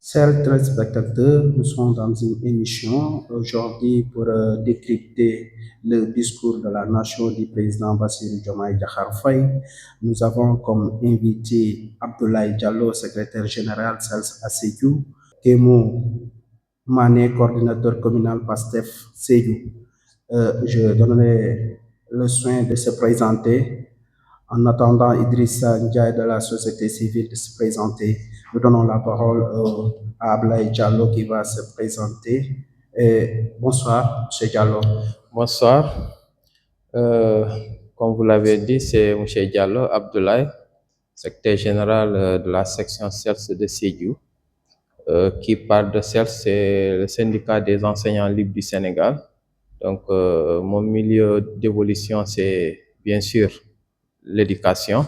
Chers téléspectateurs, nous sommes dans une émission aujourd'hui pour décrypter le discours de la nation du président Bassirou Diomaye Diakhar Faye. Nous avons comme invité Abdoulaye Diallo, secrétaire général CELS à Sédhiou, Kémo Mané, coordinateur communal PASTEF Sédhiou. Je donnerai le soin de se présenter. En attendant Idrissa Ndiaye de la société civile de se présenter, nous donnons la parole à Ablaye Diallo qui va se présenter. Bonsoir, M. Diallo. Bonsoir. Comme vous l'avez dit, c'est M. Diallo Abdoulaye, secrétaire général de la section CELS de Sédhiou. Qui parle de CELS, c'est le syndicat des enseignants libres du Sénégal. Donc, mon milieu d'évolution, c'est bien sûr l'éducation.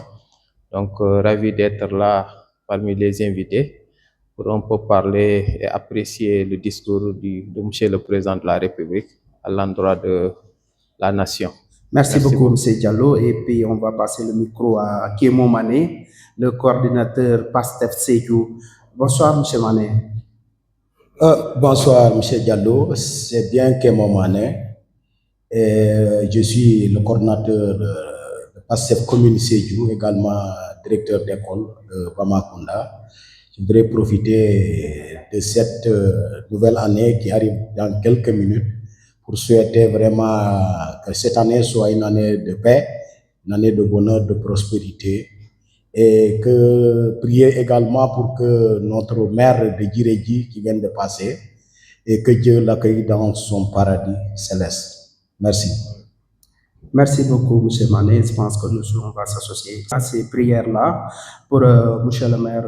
Donc, ravi d'être là parmi les invités pour un peu parler et apprécier le discours de M. le Président de la République à l'endroit de la nation. Merci beaucoup, M. Diallo. Et puis, on va passer le micro à Kémo Mané, le coordinateur PASTEF Sédhiou. Bonsoir, M. Mané. Bonsoir, M. Diallo. C'est bien Kémo Mané. Je suis le coordinateur de PASTEF Commune Sédhiou, également directeur d'école de Bamakunda. Je voudrais profiter de cette nouvelle année qui arrive dans quelques minutes pour souhaiter vraiment que cette année soit une année de paix, une année de bonheur, de prospérité, et que prier également pour que notre maire de Djiredji qui vient de passer, et que Dieu l'accueille dans son paradis céleste. Merci. Merci beaucoup, M. Mané. Je pense que on va s'associer à ces prières-là pour M. le maire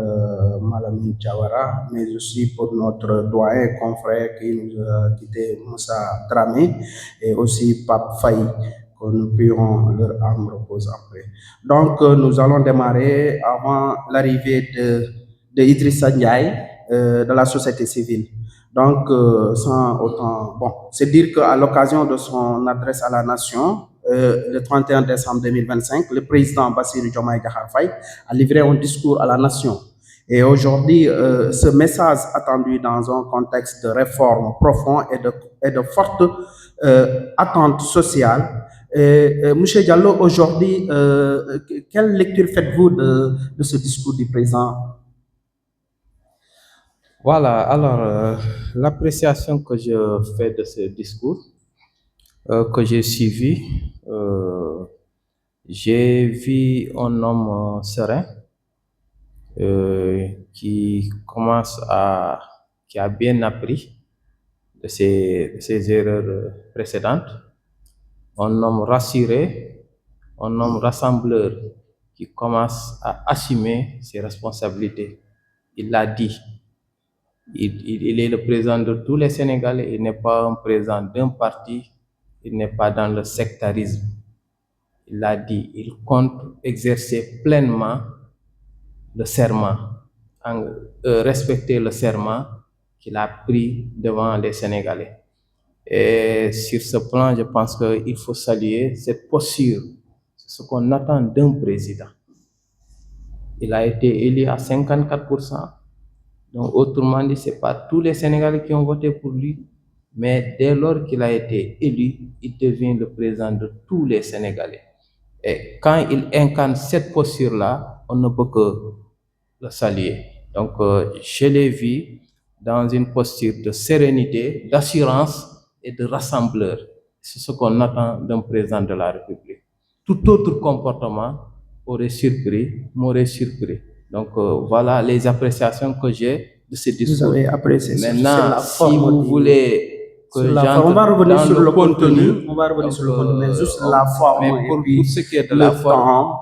Malamine Diawara, mais aussi pour notre doyen confrère qui nous a quitté, Moussa Dramé, et aussi Pape Faye, que nous prions leur âme repose après. Donc, nous allons démarrer avant l'arrivée de Idrissa Ndiaye de la société civile. Donc, sans autant... Bon, c'est dire qu'à l'occasion de son adresse à la nation, le 31 décembre 2025, le président Bassirou Diomaye Diakhar Faye a livré un discours à la nation. Et aujourd'hui, ce message attendu dans un contexte de réforme profond et de forte attente sociale. Monsieur Diallo, aujourd'hui, quelle lecture faites-vous de ce discours du président? Voilà, alors l'appréciation que je fais de ce discours, que j'ai suivi, j'ai vu un homme serein qui a bien appris de ses erreurs précédentes, un homme rassuré, un homme rassembleur qui commence à assumer ses responsabilités. Il l'a dit. Il est le président de tous les Sénégalais, il n'est pas un président d'un parti, il n'est pas dans le sectarisme. Il l'a dit, il compte exercer pleinement le serment, respecter le serment qu'il a pris devant les Sénégalais. Et sur ce plan, je pense qu'il faut saluer cette posture, c'est ce qu'on attend d'un président. Il a été élu à 54%. Donc, autrement dit, ce n'est pas tous les Sénégalais qui ont voté pour lui, mais dès lors qu'il a été élu, il devient le président de tous les Sénégalais. Et quand il incarne cette posture-là, on ne peut que le saluer. Donc, je l'ai vu dans une posture de sérénité, d'assurance et de rassembleur. C'est ce qu'on attend d'un président de la République. Tout autre comportement m'aurait surpris. Donc, voilà les appréciations que j'ai de ce discours. Vous avez apprécié. Maintenant, si vous voulez que on va revenir sur le contenu. On va revenir sur le contenu, mais juste la forme. Mais pour ce qui est de la forme,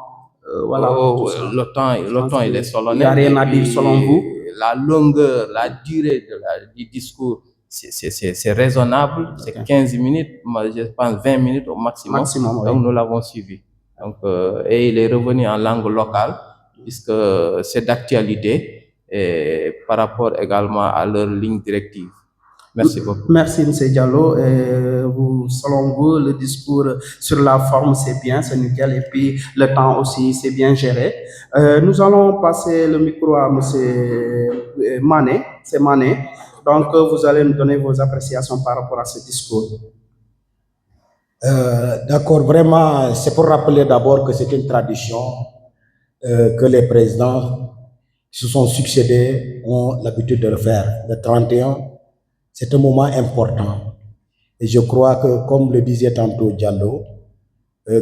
voilà, le temps, il est solennel. Il n'y a rien à dire selon vous. La longueur, la durée du discours, c'est raisonnable. C'est 15 minutes, je pense 20 minutes au maximum. Donc, nous l'avons suivi. Donc, et il est revenu en langue locale, puisque c'est d'actualité et par rapport également à leur ligne directive. Merci beaucoup. Merci, M. Diallo. Selon vous, le discours sur la forme, c'est bien, c'est nickel. Et puis, le temps aussi, c'est bien géré. Nous allons passer le micro à M. Mané. C'est Mané. Donc, vous allez nous donner vos appréciations par rapport à ce discours. D'accord, vraiment, c'est pour rappeler d'abord que c'est une tradition que les présidents qui se sont succédés ont l'habitude de le faire. Le 31, c'est un moment important. Et je crois que, comme le disait tantôt Diallo,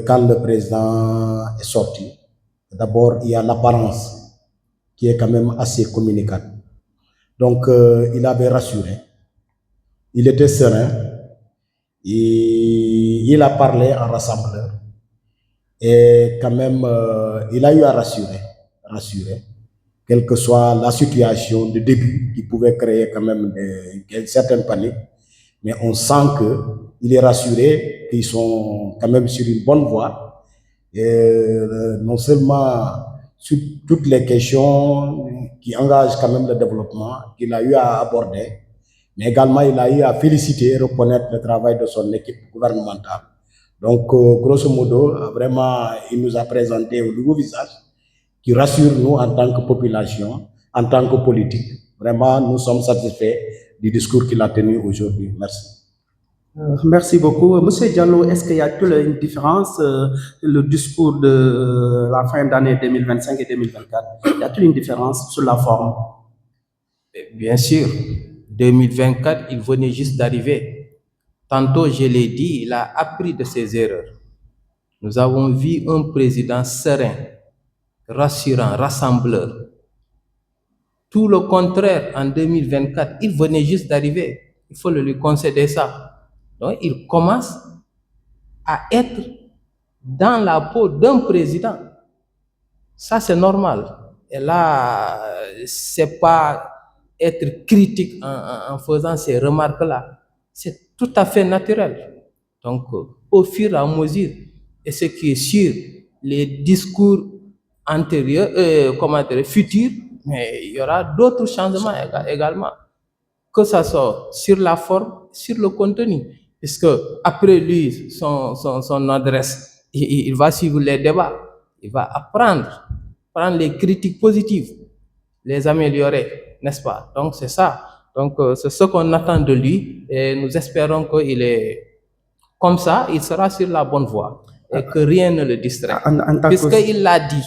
quand le président est sorti, d'abord, il y a l'apparence qui est quand même assez communicante. Donc, il avait rassuré. Il était serein. Il a parlé en rassembleur. Et quand même, il a eu à rassurer, quelle que soit la situation de début qui pouvait créer quand même une certaine panique. Mais on sent qu'il est rassuré, qu'ils sont quand même sur une bonne voie. Et non seulement sur toutes les questions qui engagent quand même le développement qu'il a eu à aborder, mais également il a eu à féliciter et reconnaître le travail de son équipe gouvernementale. Donc, grosso modo, vraiment, il nous a présenté un nouveau visage qui rassure nous en tant que population, en tant que politique. Vraiment, nous sommes satisfaits du discours qu'il a tenu aujourd'hui. Merci. Merci beaucoup. Monsieur Diallo, est-ce qu'il y a une différence, le discours de la fin d'année 2025 et 2024? Y a-t-il une différence sur la forme? Bien sûr, 2024, il venait juste d'arriver. Tantôt, je l'ai dit, il a appris de ses erreurs. Nous avons vu un président serein, rassurant, rassembleur. Tout le contraire, en 2024, il venait juste d'arriver. Il faut lui concéder ça. Donc, il commence à être dans la peau d'un président. Ça, c'est normal. Et là, c'est pas être critique en faisant ces remarques-là. C'est tout à fait naturel. Donc, au fur et à mesure, et ce qui est sûr, les discours antérieurs, futurs, mais il y aura d'autres changements également, que ce soit sur la forme, sur le contenu. Puisque après lui, son adresse, il va suivre les débats, il va apprendre, prendre les critiques positives, les améliorer, n'est-ce pas? Donc c'est ça. Donc c'est ce qu'on attend de lui et nous espérons qu'il est comme ça, il sera sur la bonne voie et que rien ne le distrait. Puisqu'il l'a dit,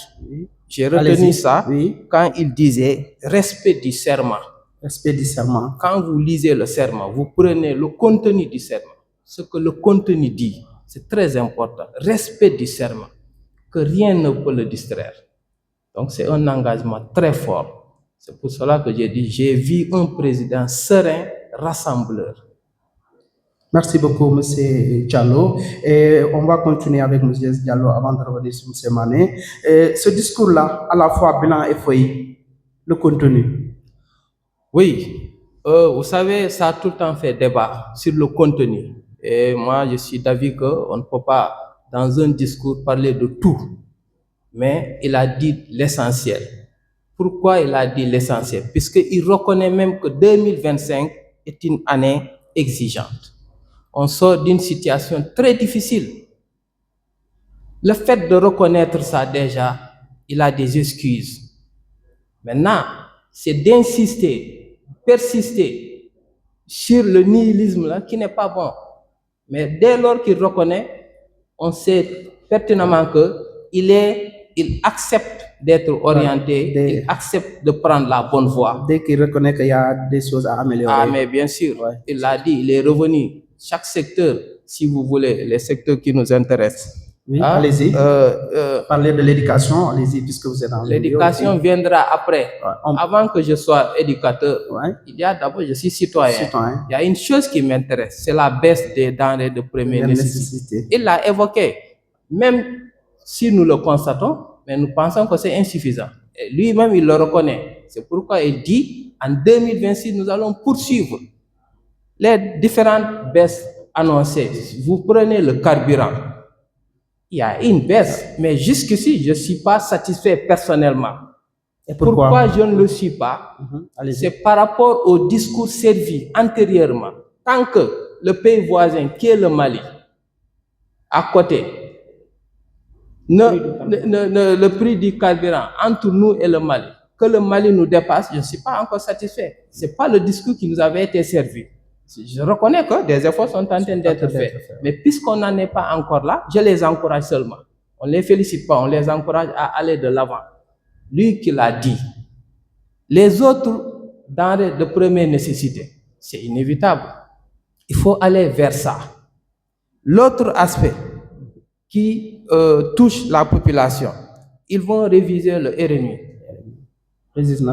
j'ai retenu ça quand il disait respect du serment. Respect du serment. Quand vous lisez le serment, vous prenez le contenu du serment. Ce que le contenu dit, c'est très important. Respect du serment, que rien ne peut le distraire. Donc c'est un engagement très fort. C'est pour cela que j'ai dit, j'ai vu un président serein, rassembleur. Merci beaucoup, M. Diallo. Et on va continuer avec M. Diallo avant de revenir sur M. Mané. Et ce discours-là, à la fois bilan et feuille, le contenu. Oui, vous savez, ça a tout le temps fait débat sur le contenu. Et moi, je suis d'avis qu'on ne peut pas, dans un discours, parler de tout. Mais il a dit l'essentiel. Pourquoi il a dit l'essentiel? Puisqu'il reconnaît même que 2025 est une année exigeante. On sort d'une situation très difficile. Le fait de reconnaître ça déjà, il a des excuses. Maintenant, c'est d'insister, persister sur le nihilisme là qui n'est pas bon. Mais dès lors qu'il reconnaît, on sait pertinemment qu'il accepte d'être orienté, il accepte de prendre la bonne voie. Dès qu'il reconnaît qu'il y a des choses à améliorer. Ah, mais bien sûr, il l'a dit, il est revenu. Chaque secteur, si vous voulez, les secteurs qui nous intéressent. Oui, allez-y. Parlez de l'éducation, allez-y, puisque vous êtes dans l'éducation viendra après. Avant que je sois éducateur, il y a d'abord, je suis citoyen. Il y a une chose qui m'intéresse, c'est la baisse des denrées de première nécessité. Il l'a évoqué. Même si nous le constatons, mais nous pensons que c'est insuffisant. Et lui-même, il le reconnaît. C'est pourquoi il dit, en 2026, nous allons poursuivre les différentes baisses annoncées. Vous prenez le carburant. Il y a une baisse, mais jusqu'ici, je ne suis pas satisfait personnellement. Et pourquoi? Pourquoi je ne le suis pas? C'est par rapport au discours servi antérieurement. Tant que le pays voisin, qui est le Mali, à côté, le prix du carburant entre nous et le Mali, que le Mali nous dépasse, je ne suis pas encore satisfait. Ce n'est pas le discours qui nous avait été servi. Je reconnais que des efforts sont en train d'être faits. Mais puisqu'on n'en est pas encore là, je les encourage seulement. On ne les félicite pas, on les encourage à aller de l'avant. Lui qui l'a dit. Les autres denrées de première nécessité, c'est inévitable. Il faut aller vers ça. L'autre aspect qui touche la population, ils vont réviser le RNU. Registre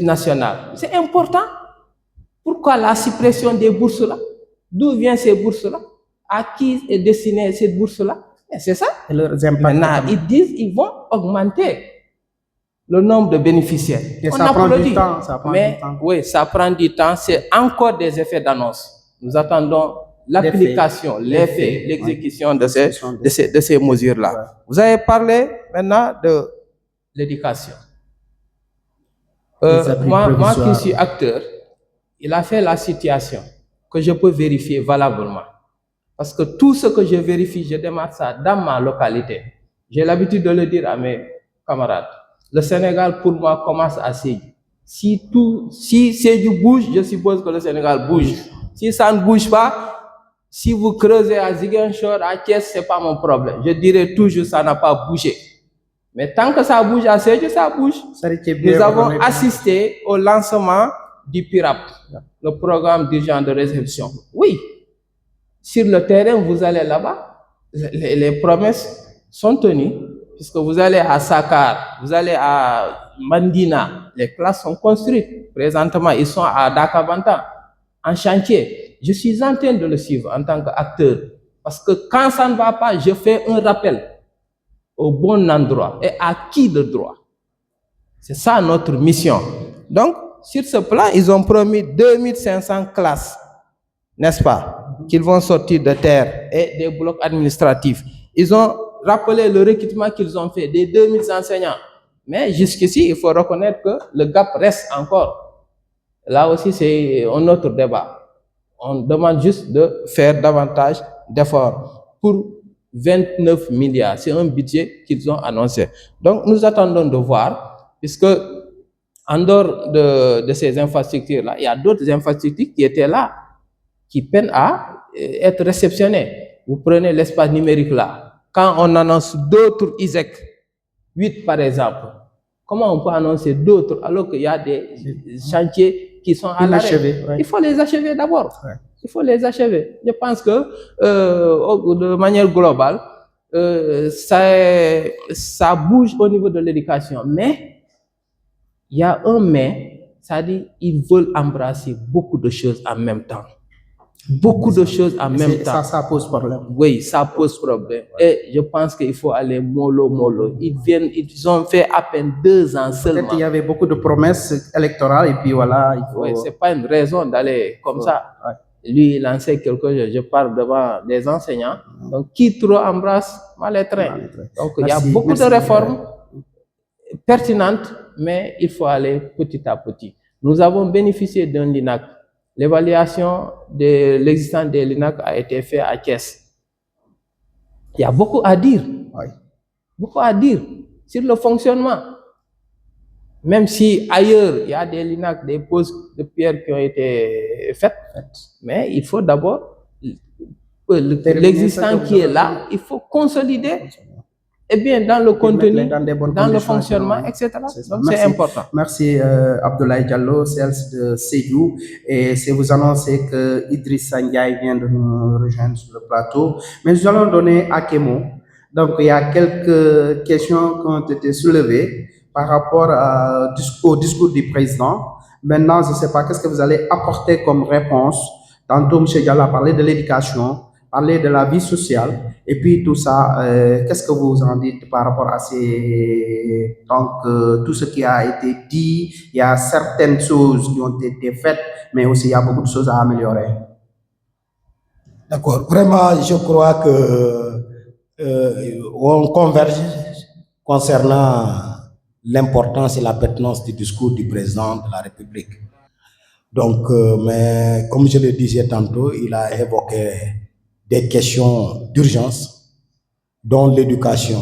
national. C'est important. Pourquoi la suppression des bourses là? D'où viennent ces bourses là? À qui est destinée cette bourse là? C'est ça. Maintenant, ils disent qu'ils vont augmenter le nombre de bénéficiaires. Et ça prend du temps. Oui, ça prend du temps. C'est encore des effets d'annonce. Nous attendons l'application, l'effet, l'exécution de ces mesures-là. Ouais. Vous avez parlé maintenant de l'éducation. Moi qui suis acteur, il a fait la situation que je peux vérifier valablement. Parce que tout ce que je vérifie, je démarre ça dans ma localité. J'ai l'habitude de le dire à mes camarades. Le Sénégal, pour moi, commence à Sédhiou. Si Sédhiou bouge, je suppose que le Sénégal bouge. Si ça ne bouge pas, si vous creusez à Ziguinchor, à Thiès, ce n'est pas mon problème. Je dirais toujours que ça n'a pas bougé. Mais tant que ça bouge à Sédhiou, ça bouge. Nous avons assisté au lancement du PIRAP, le programme d'urgence de réception. Oui, sur le terrain, vous allez là-bas, les promesses sont tenues, puisque vous allez à Sakar, vous allez à Mandina, les classes sont construites. Présentement, ils sont à Dakabanta, en chantier. Je suis en train de le suivre en tant qu'acteur, parce que quand ça ne va pas, je fais un rappel au bon endroit et à qui de droit. C'est ça notre mission. Donc, sur ce plan, ils ont promis 2500 classes, n'est-ce pas, qu'ils vont sortir de terre et des blocs administratifs. Ils ont rappelé le recrutement qu'ils ont fait des 2000 enseignants. Mais jusqu'ici, il faut reconnaître que le gap reste encore. Là aussi, c'est un autre débat. On demande juste de faire davantage d'efforts pour 29 milliards. C'est un budget qu'ils ont annoncé. Donc, nous attendons de voir, puisque en dehors de ces infrastructures-là, il y a d'autres infrastructures qui étaient là, qui peinent à être réceptionnées. Vous prenez l'espace numérique là. Quand on annonce d'autres ISEC, 8 par exemple, comment on peut annoncer d'autres alors qu'il y a des chantiers qui sont à l'arrêt? Il faut les achever d'abord. Ouais. Il faut les achever. Je pense que de manière globale, ça bouge au niveau de l'éducation. Mais il y a un mais, c'est-à-dire qu'ils veulent embrasser beaucoup de choses en même temps. Beaucoup de choses en même temps. Ça pose problème. Oui, ça pose problème. Et je pense qu'il faut aller mollo. Ils ont fait à peine 2 ans seulement. Peut-être qu'il y avait beaucoup de promesses électorales et puis voilà. Oui, c'est pas une raison d'aller comme ça. Ouais. Lui, il en sait quelque chose. Je parle devant des enseignants. Donc, qui trop embrasse, mal étreint. Donc, il y a beaucoup de réformes pertinentes, mais il faut aller petit à petit. Nous avons bénéficié d'un LINAC. L'évaluation de l'existence des LINAC a été faite à Thiès. Il y a beaucoup à dire. Oui. Beaucoup à dire sur le fonctionnement. Même si ailleurs, il y a des LINAC, des poses de pierre qui ont été faites. Mais il faut d'abord l'existant qui est là, il faut consolider. Et bien dans le contenu, dans le fonctionnement, etc. Donc c'est important. Merci Abdoulaye Diallo, CELS de Sédhiou. Et c'est vous annoncer que Idrissa Ndiaye vient de nous rejoindre sur le plateau. Mais nous allons donner à Kémo. Donc il y a quelques questions qui ont été soulevées par rapport au discours du président. Maintenant, je ne sais pas, qu'est-ce que vous allez apporter comme réponse? Tantôt, M. Diallo a parlé de l'éducation, parler de la vie sociale, et puis tout ça, qu'est-ce que vous en dites par rapport à ces... Donc, tout ce qui a été dit, il y a certaines choses qui ont été faites, mais aussi il y a beaucoup de choses à améliorer. D'accord. Vraiment, je crois que on converge concernant l'importance et la pertinence du discours du président de la République. Donc, mais comme je le disais tantôt, il a évoqué des questions d'urgence, dont l'éducation,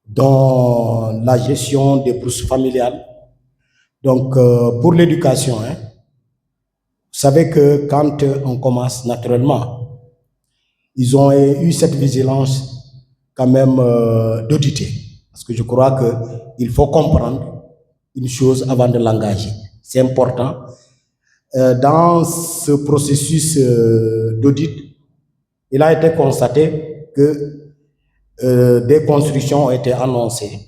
dont la gestion des bourses familiales. Donc, pour l'éducation, vous savez que quand on commence naturellement, ils ont eu cette vigilance quand même d'auditer. Parce que je crois qu'il faut comprendre une chose avant de l'engager. C'est important. Dans ce processus d'audit, il a été constaté que des constructions ont été annoncées,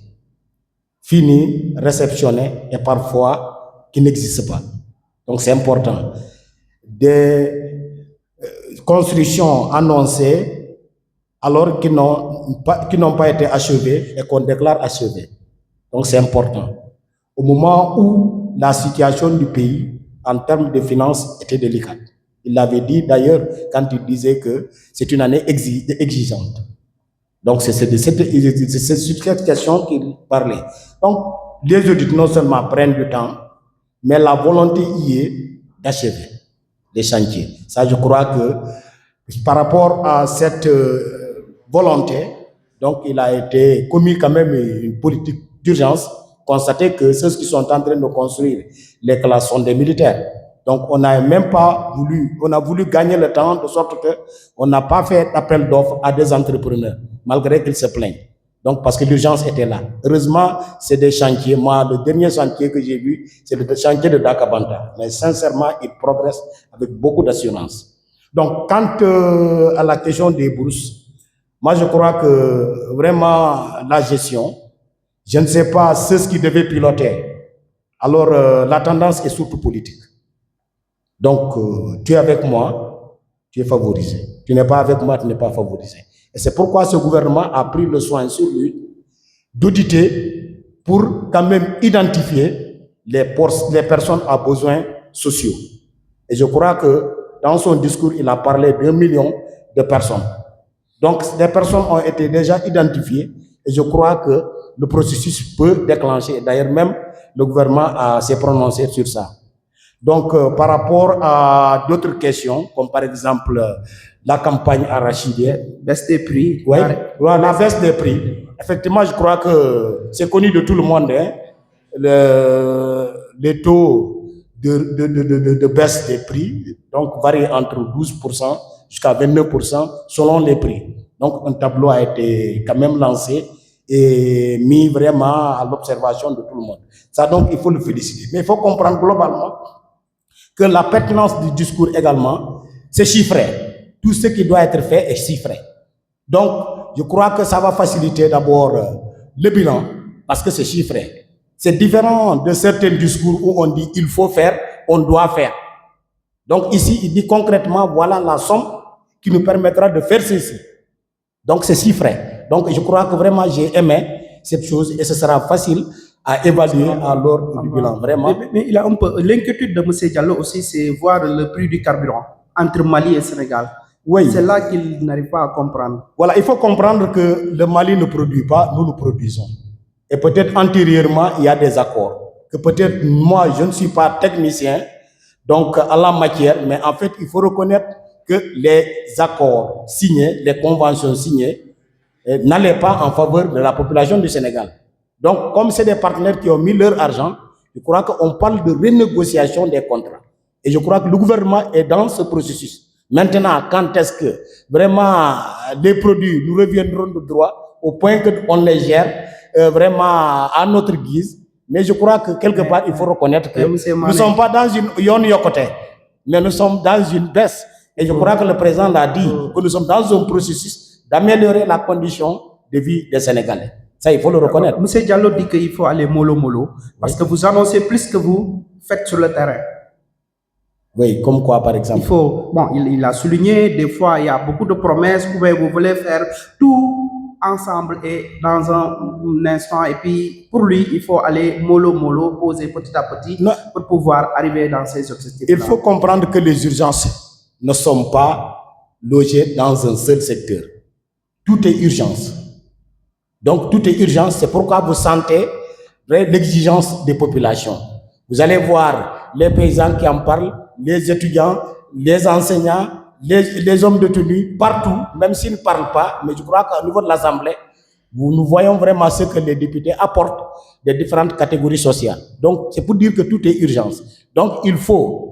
finies, réceptionnées et parfois qui n'existent pas. Donc c'est important. Des constructions annoncées alors qu'ils n'ont pas été achevées et qu'on déclare achevées. Donc c'est important. Au moment où la situation du pays en termes de finances était délicate. Il l'avait dit d'ailleurs quand il disait que c'est une année exigeante. Donc c'est de cette situation qu'il parlait. Donc les audits non seulement prennent du temps, mais la volonté y est d'achever les chantiers. Ça, je crois que par rapport à cette volonté, donc il a été commis quand même une politique d'urgence, constater que ceux qui sont en train de construire les classes sont des militaires. Donc on n'a même pas voulu, on a voulu gagner le temps de sorte que on n'a pas fait appel d'offres à des entrepreneurs, malgré qu'ils se plaignent. Donc parce que l'urgence était là. Heureusement, c'est des chantiers. Moi, le dernier chantier que j'ai vu, c'est le chantier de Dakabanta. Mais sincèrement, il progresse avec beaucoup d'assurance. Donc quant à la question des bourses, moi je crois que vraiment la gestion, je ne sais pas ceux qui devaient piloter. Alors la tendance est surtout politique. Donc tu es avec moi, tu es favorisé. Tu n'es pas avec moi, tu n'es pas favorisé. Et c'est pourquoi ce gouvernement a pris le soin sur lui d'auditer pour quand même identifier les personnes à besoins sociaux. Et je crois que dans son discours, il a parlé d'1 million de personnes. Donc, les personnes ont été déjà identifiées et je crois que le processus peut déclencher. D'ailleurs, même le gouvernement s'est prononcé sur ça. Donc, par rapport à d'autres questions, comme par exemple la campagne arachidière, baisse des prix. Oui, la baisse des prix. Effectivement, je crois que c'est connu de tout le monde. Les taux de baisse des prix donc, varient entre 12% jusqu'à 29% selon les prix. Donc, un tableau a été quand même lancé et mis vraiment à l'observation de tout le monde. Ça, donc, il faut le féliciter. Mais il faut comprendre globalement que la pertinence du discours également, c'est chiffré. Tout ce qui doit être fait est chiffré. Donc, je crois que ça va faciliter d'abord le bilan, parce que c'est chiffré. C'est différent de certains discours où on dit il faut faire, on doit faire. Donc ici, il dit concrètement, voilà la somme qui nous permettra de faire ceci. Donc c'est chiffré. Donc je crois que vraiment j'ai aimé cette chose et ce sera facile à évaluer à l'ordre du bilan, vraiment. Mais il a un peu l'inquiétude de M. Diallo aussi, c'est voir le prix du carburant entre Mali et Sénégal. Oui. C'est là qu'il n'arrive pas à comprendre. Voilà, il faut comprendre que le Mali ne produit pas, nous le produisons. Et peut-être antérieurement, il y a des accords. Que peut-être moi, je ne suis pas technicien, donc à la matière, mais en fait, il faut reconnaître que les accords signés, les conventions signées, n'allaient pas en faveur de la population du Sénégal. Donc, comme c'est des partenaires qui ont mis leur argent, je crois qu'on parle de renégociation des contrats. Et je crois que le gouvernement est dans ce processus. Maintenant, quand est-ce que vraiment les produits nous reviendront de droit au point qu'on les gère vraiment à notre guise? Mais je crois que quelque part, il faut reconnaître que nous ne sommes pas dans une yon yokote, mais nous sommes dans une baisse. Et je crois que le président l'a dit, que nous sommes dans un processus d'améliorer la condition de vie des Sénégalais. Ça, il faut le reconnaître. M. Diallo dit qu'il faut aller mollo-mollo, parce que vous annoncez plus que vous faites sur le terrain. Oui, comme quoi par exemple? Il faut, bon, il a souligné, des fois il y a beaucoup de promesses, vous voulez faire tout ensemble et dans un instant, et puis pour lui, il faut aller mollo-mollo, poser petit à petit pour pouvoir arriver dans ces objectifs. Il faut comprendre que les urgences ne sont pas logées dans un seul secteur. Tout est urgence. Donc tout est urgence, c'est pourquoi vous sentez l'exigence des populations. Vous allez voir les paysans qui en parlent, les étudiants, les enseignants, les hommes de tenue, partout, même s'ils ne parlent pas, mais je crois qu'au niveau de l'Assemblée, nous voyons vraiment ce que les députés apportent des différentes catégories sociales. Donc, c'est pour dire que tout est urgence. Donc, il faut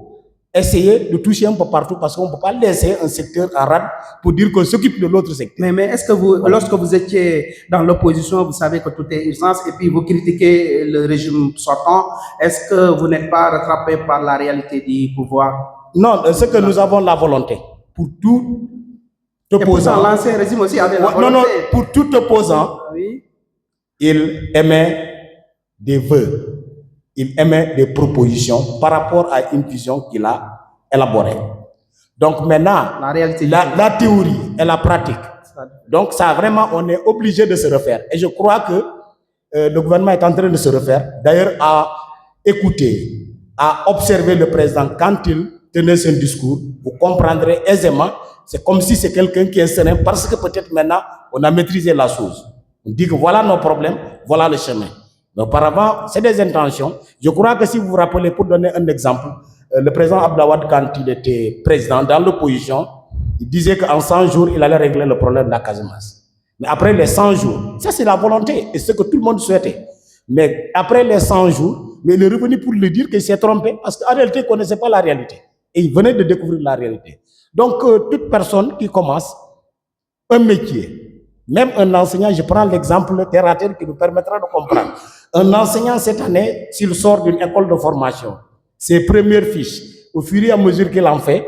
essayer de toucher un peu partout parce qu'on ne peut pas laisser un secteur en rade pour dire qu'on s'occupe de l'autre secteur. Mais est-ce que vous, lorsque vous étiez dans l'opposition, vous savez que tout est urgence et puis vous critiquez le régime sortant, est-ce que vous n'êtes pas rattrapé par la réalité du pouvoir? Non, c'est que nous avons la volonté pour tout opposant. L'ancien régime aussi avait la volonté. Non, pour tout opposant, oui. Il émet des vœux, il émet des propositions par rapport à une vision qu'il a élaborée. Donc maintenant, la théorie et la pratique. Donc ça vraiment, on est obligé de se refaire. Et je crois que le gouvernement est en train de se refaire. D'ailleurs, à écouter, à observer le président quand il tenait son discours, vous comprendrez aisément. C'est comme si c'est quelqu'un qui est serein parce que peut-être maintenant, on a maîtrisé la chose. On dit que voilà nos problèmes, voilà le chemin. Mais auparavant, c'est des intentions. Je crois que si vous vous rappelez, pour donner un exemple, le président Abdawad, quand il était président dans l'opposition, il disait qu'en 100 jours, il allait régler le problème de la Casamance. Mais après les 100 jours, ça c'est la volonté et ce que tout le monde souhaitait. Mais après les 100 jours, mais il est revenu pour lui dire qu'il s'est trompé parce qu'en réalité, il ne connaissait pas la réalité. Et il venait de découvrir la réalité. Donc, toute personne qui commence un métier, même un enseignant, je prends l'exemple terre à terre qui nous permettra de comprendre. Un enseignant, cette année, s'il sort d'une école de formation, ses premières fiches, au fur et à mesure qu'il en fait,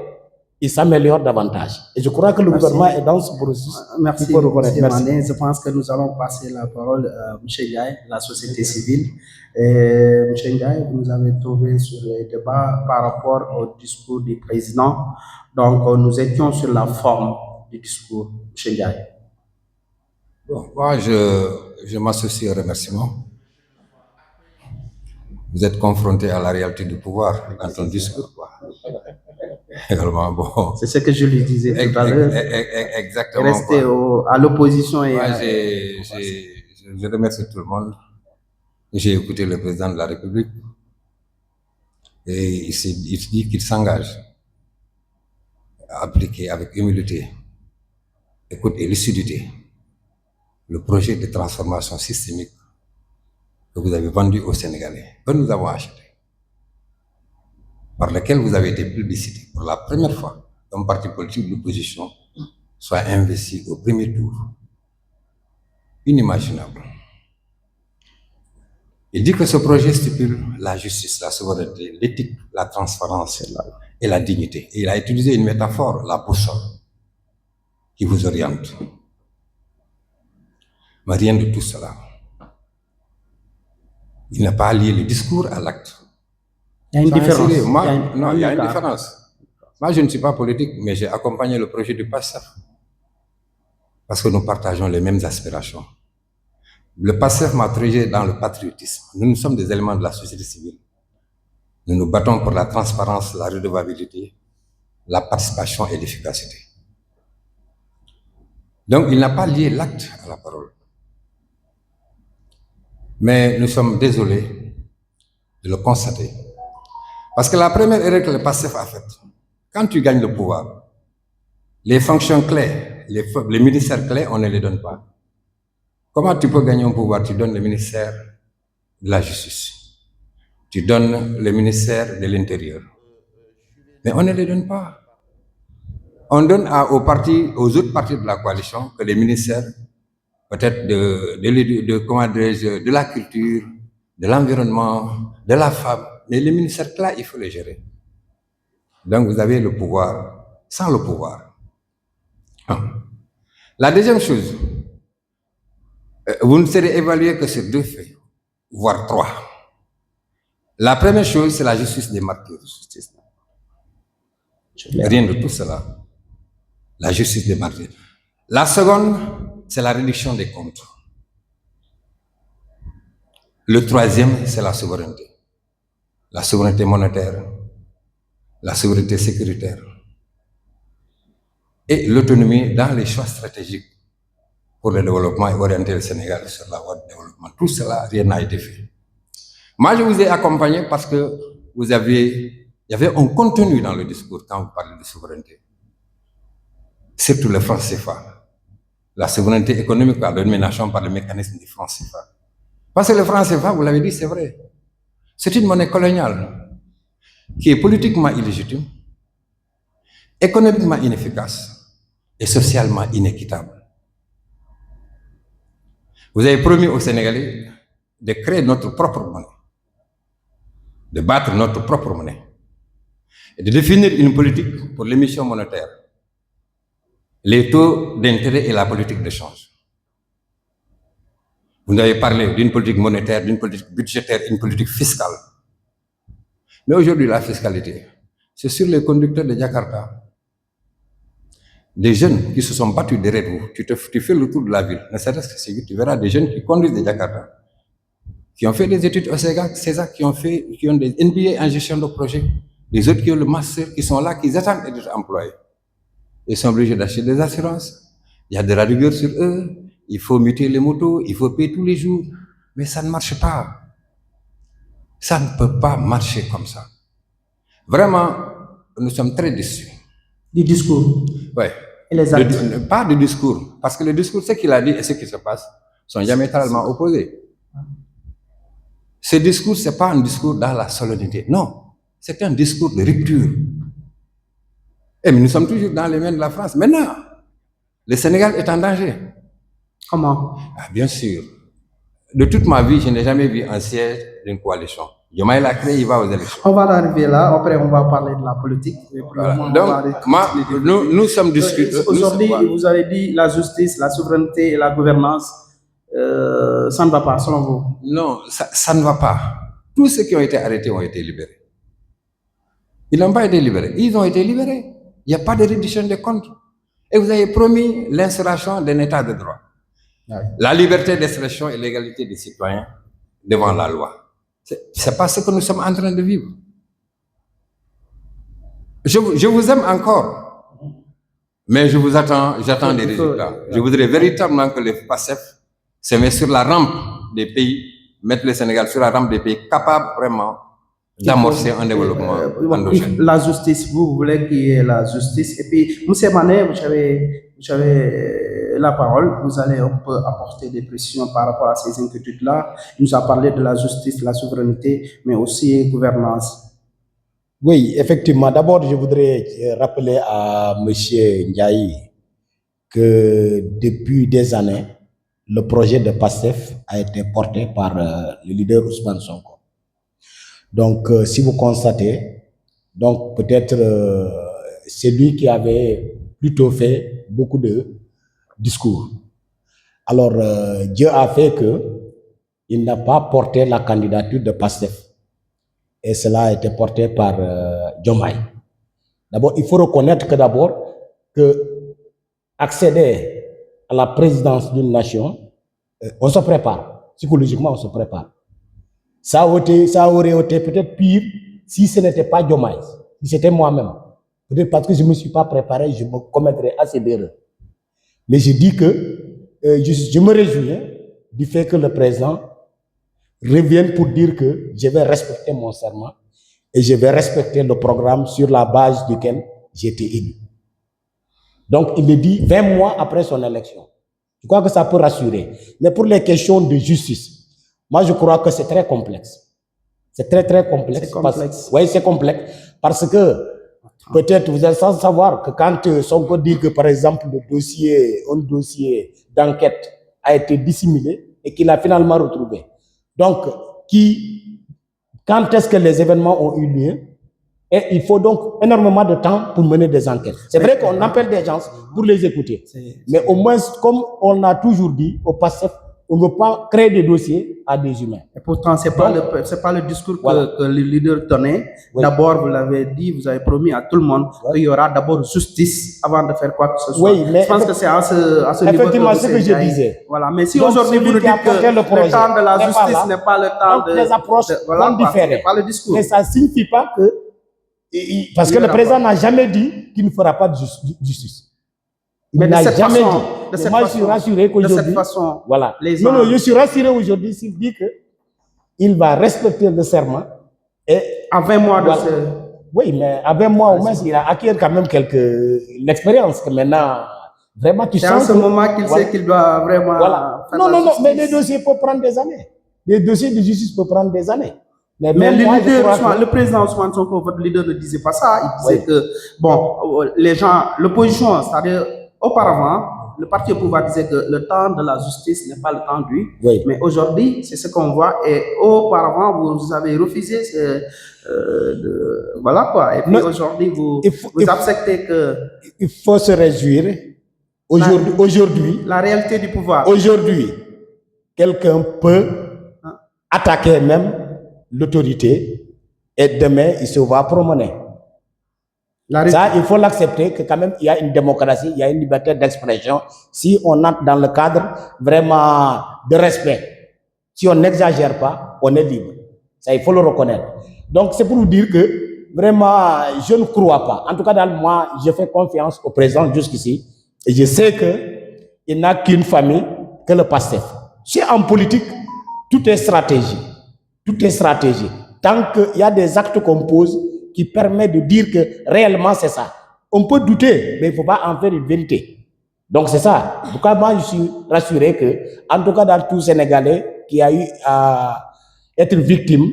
il s'améliore davantage. Et je crois que le gouvernement est dans ce processus. Merci, Merci. Je pense que nous allons passer la parole à M. Ndiaye, la société civile. M. Ndiaye, vous nous avez trouvé sur les débats par rapport au discours du président. Donc, nous étions sur la forme du discours, M. Ndiaye. Bon, moi, je m'associe au remerciement. Vous êtes confronté à la réalité du pouvoir dans ton discours. Également, bon. C'est ce que je lui disais tout à l'heure. Exactement. Rester à l'opposition. Moi, je remercie tout le monde. J'ai écouté le président de la République et il dit qu'il s'engage à appliquer avec humilité, écoute et lucidité le projet de transformation systémique que vous avez vendu aux Sénégalais, que nous avons acheté, par lequel vous avez été publicité pour la première fois qu'un parti politique de l'opposition soit investi au premier tour. Inimaginable. Il dit que ce projet stipule la justice, la souveraineté, l'éthique, la transparence et la dignité. Et il a utilisé une métaphore, la boussole, qui vous oriente. Mais rien de tout cela. Il n'a pas lié le discours à l'acte. Il y a une différence. Il y a une différence. Moi, je ne suis pas politique, mais j'ai accompagné le projet du PASTEF. Parce que nous partageons les mêmes aspirations. Le PASTEF m'a traité dans le patriotisme. Nous sommes des éléments de la société civile. Nous nous battons pour la transparence, la redevabilité, la participation et l'efficacité. Donc, il n'a pas lié l'acte à la parole. Mais nous sommes désolés de le constater. Parce que la première erreur que le PASTEF a faite, quand tu gagnes le pouvoir, les fonctions clés, les ministères clés, on ne les donne pas. Comment tu peux gagner un pouvoir? Tu donnes le ministère de la Justice, tu donnes le ministère de l'Intérieur. Mais on ne les donne pas. On donne aux autres partis de la coalition que les ministères, peut-être de la culture, de l'environnement, de la femme. Mais les ministères là, il faut les gérer. Donc vous avez le pouvoir sans le pouvoir. La deuxième chose, vous ne serez évalué que sur 2 faits, voire 3. La première chose, c'est la justice des martyrs. Rien de tout cela. La justice des martyrs. La seconde, c'est la réduction des comptes. Le troisième, c'est la souveraineté. La souveraineté monétaire, la souveraineté sécuritaire et l'autonomie dans les choix stratégiques pour le développement et orienter le Sénégal sur la voie de développement. Tout cela, rien n'a été fait. Moi, je vous ai accompagné parce que il y avait un contenu dans le discours quand vous parlez de souveraineté. Surtout le franc CFA. La souveraineté économique par la domination par le mécanisme du franc CFA. Parce que le franc CFA, vous l'avez dit, c'est vrai. C'est une monnaie coloniale qui est politiquement illégitime, économiquement inefficace et socialement inéquitable. Vous avez promis aux Sénégalais de créer notre propre monnaie, de battre notre propre monnaie et de définir une politique pour l'émission monétaire, les taux d'intérêt et la politique de change. Vous avez parlé d'une politique monétaire, d'une politique budgétaire, une politique fiscale. Mais aujourd'hui, la fiscalité, c'est sur les conducteurs de Jakarta. Des jeunes qui se sont battus derrière vous. Tu fais le tour de la ville, ne serait-ce que c'est tu verras des jeunes qui conduisent des Jakarta, qui ont fait des études au CESAC, qui ont des MBA en gestion de projet, des autres qui ont le master, qui sont là, qui attendent d'être employés. Ils sont obligés d'acheter des assurances, il y a de la rigueur sur eux, il faut muter les motos, il faut payer tous les jours, mais ça ne marche pas. Ça ne peut pas marcher comme ça. Vraiment, nous sommes très déçus. Du discours. Oui. Et les actes. Pas du discours, parce que le discours, ce qu'il a dit et ce qui se passe sont diamétralement opposés. Ce discours, ce n'est pas un discours dans la solennité, non, c'est un discours de rupture. Et mais nous sommes toujours dans les mains de la France. Maintenant, le Sénégal est en danger. Comment? Bien sûr. De toute ma vie, je n'ai jamais vu un siège d'une coalition. Diomaye l'a créé, il va aux élections. On va arriver là, après on va parler de la politique. Voilà. Donc, nous sommes discutés. Aujourd'hui, vous avez dit la justice, la souveraineté et la gouvernance, ça ne va pas, selon vous? Non, ça ne va pas. Tous ceux qui ont été arrêtés ont été libérés. Ils n'ont pas été libérés, ils ont été libérés. Il n'y a pas de reddition de comptes. Et vous avez promis l'instauration d'un état de droit. La liberté d'expression et l'égalité des citoyens devant la loi. Ce n'est pas ce que nous sommes en train de vivre. Je vous aime encore, mais j'attends des résultats. Je voudrais véritablement que le PASTEF se met sur la rampe des pays, mettre le Sénégal sur la rampe des pays capables vraiment d'amorcer un développement endogène. La justice, vous voulez qu'il y ait la justice. Et puis, M. Mané, vous avez la parole, vous allez un peu apporter des précisions par rapport à ces inquiétudes-là. Il nous a parlé de la justice, la souveraineté, mais aussi gouvernance. Oui, effectivement. D'abord, je voudrais rappeler à M. Ndiaye que depuis des années, le projet de PASTEF a été porté par le leader Ousmane Sonko. Donc, si vous constatez, donc peut-être c'est lui qui avait plutôt fait beaucoup de discours. Alors, Dieu a fait que il n'a pas porté la candidature de PASTEF. Et cela a été porté par Diomaye. D'abord, il faut reconnaître que accéder à la présidence d'une nation, on se prépare. Psychologiquement, on se prépare. Ça aurait été peut-être pire si ce n'était pas Diomaye, si c'était moi-même. Peut-être parce que je ne me suis pas préparé, je me commettrais assez d'erreurs. Mais je dis que je me réjouis du fait que le président revienne pour dire que je vais respecter mon serment et je vais respecter le programme sur la base duquel j'ai été élu. Donc, il le dit 20 mois après son élection. Je crois que ça peut rassurer. Mais pour les questions de justice, moi, je crois que c'est très complexe. C'est très, très complexe. Oui, c'est complexe. Parce que peut-être vous êtes sans savoir que quand Sonko dit que, par exemple, un dossier d'enquête a été dissimulé et qu'il a finalement retrouvé. Donc, quand est-ce que les événements ont eu lieu? Et il faut donc énormément de temps pour mener des enquêtes. C'est vrai qu'on appelle des gens pour les écouter. Mais au moins, comme on a toujours dit au passé, on ne veut pas créer des dossiers à des humains. Et pourtant, ce n'est pas le discours que le leader tenait. Oui. D'abord, vous l'avez dit, vous avez promis à tout le monde qu'il y aura d'abord justice avant de faire quoi que ce soit. Oui, mais je pense que c'est à ce niveau. Effectivement, ce que je disais. Voilà. Mais si aujourd'hui vous nous dites que le temps de la justice n'est pas le temps de... Les approches sont différentes. Pas le discours. Mais ça ne signifie pas que... Parce que le président n'a jamais dit qu'il ne fera pas de justice. Mais de cette façon, moi, je suis rassuré qu'aujourd'hui, voilà. Non, je suis rassuré aujourd'hui s'il dit que il va respecter le serment et À 20 mois de voilà. ce... Oui, mais à 20 mois au moins, il a acquis quand même l'expérience que maintenant, vraiment, tu C'est sens en ce que- moment qu'il voilà. sait qu'il doit vraiment Voilà. faire Non, la non, non, justice. mais les dossiers peuvent prendre des années. Les dossiers de justice peuvent prendre des années. Mais même le moi, je leader, crois Ousmane- que- le président Ousmane Sonko, votre leader, ne disait pas ça. Il disait Oui. que, bon, les gens, l'opposition, c'est-à-dire, auparavant, le parti au pouvoir disait que le temps de la justice n'est pas le temps du. Oui. Mais aujourd'hui, c'est ce qu'on voit. Et auparavant, vous avez refusé voilà quoi. Et puis Non, aujourd'hui, vous il faut- acceptez que Il faut se réjouir. Aujourd'hui, la réalité du pouvoir. aujourd'hui, quelqu'un peut attaquer même l'autorité et demain, il se va promener. Ça, il faut l'accepter que quand même, il y a une démocratie, il y a une liberté d'expression. Si on entre dans le cadre vraiment de respect, si on n'exagère pas, on est libre. Ça, il faut le reconnaître. Donc, c'est pour vous dire que vraiment, je ne crois pas. En tout cas, moi, je fais confiance au président jusqu'ici. Et je sais qu'il n'a qu'une famille, que le PASTEF. C'est en politique, tout est stratégie. Tout est stratégie. Tant qu'il y a des actes qu'on pose qui permettent de dire que réellement c'est ça. On peut douter, mais il ne faut pas en faire une vérité. Donc c'est ça. En tout cas, moi, je suis rassuré que, en tout cas, dans tout Sénégalais qui a eu à être victime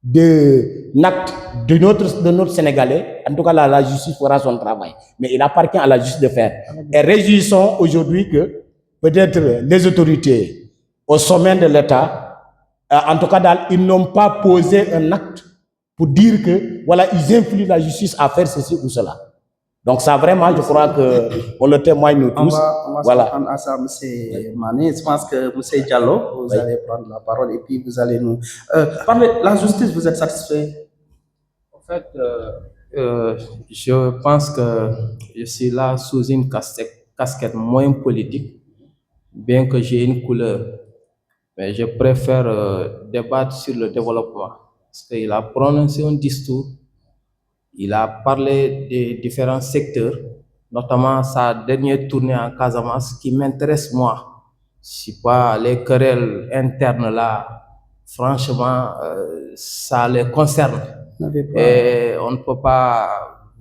d'un acte de notre Sénégalais, en tout cas, la justice fera son travail. Mais il appartient à la justice de faire. Et réjouissons aujourd'hui que peut-être les autorités au sommet de l'État, en tout cas, ils n'ont pas posé un acte pour dire que, voilà, ils influent la justice à faire ceci ou cela. Donc ça, vraiment, je crois qu'on le témoigne nous tous. On va voilà. s'attendre à ça, M. Mané. Je pense que M. Diallo, vous allez prendre la parole et puis vous allez nous... parler de la justice, vous êtes satisfait? En fait, je pense que je suis là sous une casquette moins politique, bien que j'ai une couleur. Mais je préfère débattre sur le développement. Parce qu'il a prononcé un discours, il a parlé des différents secteurs, notamment sa dernière tournée en Casamance, qui m'intéresse moi. Je sais pas, les querelles internes là, franchement, ça les concerne. Et on ne peut pas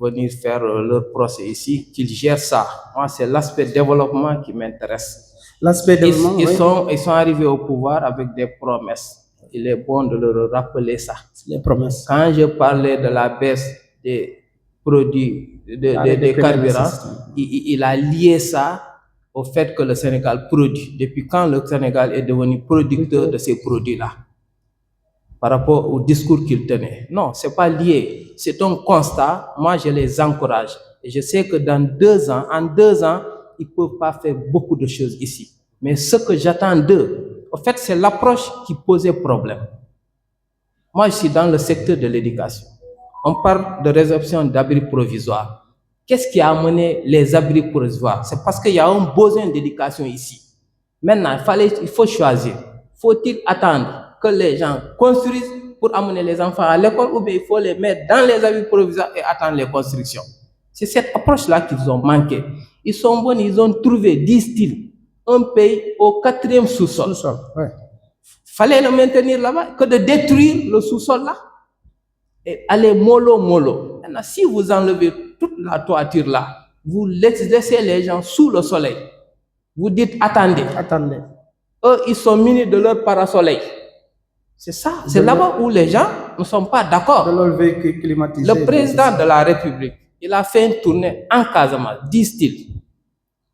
venir faire leur procès ici, qu'ils gèrent ça. Moi, c'est l'aspect développement qui m'intéresse. L'aspect développement, ils sont arrivés au pouvoir avec des promesses. Il est bon de leur rappeler ça. Les promesses. Quand je parlais de la baisse des produits, des carburants, il a lié ça au fait que le Sénégal produit. Depuis quand le Sénégal est devenu producteur de ces produits-là? Par rapport au discours qu'il tenait. Non, c'est pas lié. C'est un constat. Moi, je les encourage. Et je sais que en 2 ans, ils ne peuvent pas faire beaucoup de choses ici. Mais ce que j'attends d'eux, en fait, c'est l'approche qui posait problème. Moi, je suis dans le secteur de l'éducation. On parle de résorption d'abris provisoires. Qu'est-ce qui a amené les abris provisoires? C'est parce qu'il y a un besoin d'éducation ici. Maintenant, il faut choisir. Faut-il attendre que les gens construisent pour amener les enfants à l'école ou bien il faut les mettre dans les abris provisoires et attendre les constructions? C'est cette approche-là qu'ils ont manqué. Ils sont bons, ils ont trouvé, disent-ils, un pays au 4e sous-sol. Fallait le maintenir là-bas que de détruire le sous-sol là et aller mollo. Maintenant, si vous enlevez toute la toiture là, vous laissez les gens sous le soleil. Vous dites attendez. Eux, ils sont munis de leur parasoleil. C'est ça. C'est là-bas où les gens ne sont pas d'accord. Le président de la République, il a fait une tournée en Casamance, disent-ils.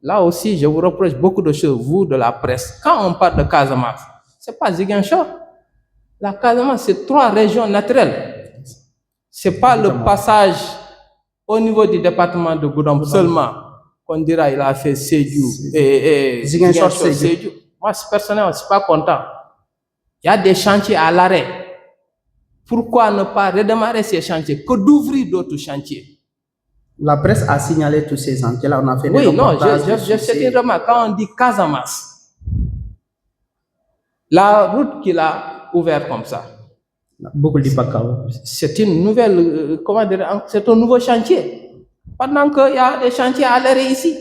Là aussi, je vous reproche beaucoup de choses, vous de la presse. Quand on parle de Casamance, c'est pas Ziguinchor. La Casamance, c'est 3 régions naturelles. C'est pas le passage au niveau du département de Goudomp seulement qu'on dira il a fait Sédhiou et Ziguinchor Sédhiou. Moi, personnellement, je suis pas content. Il y a des chantiers à l'arrêt. Pourquoi ne pas redémarrer ces chantiers que d'ouvrir d'autres chantiers? La presse a signalé tous ces chantiers-là. On a fait oui, non, je sais une remarque. Quand on dit Casamance, la route qu'il a ouverte comme ça, c'est une nouvelle, c'est un nouveau chantier. Pendant qu'il y a des chantiers à l'arrêt ici.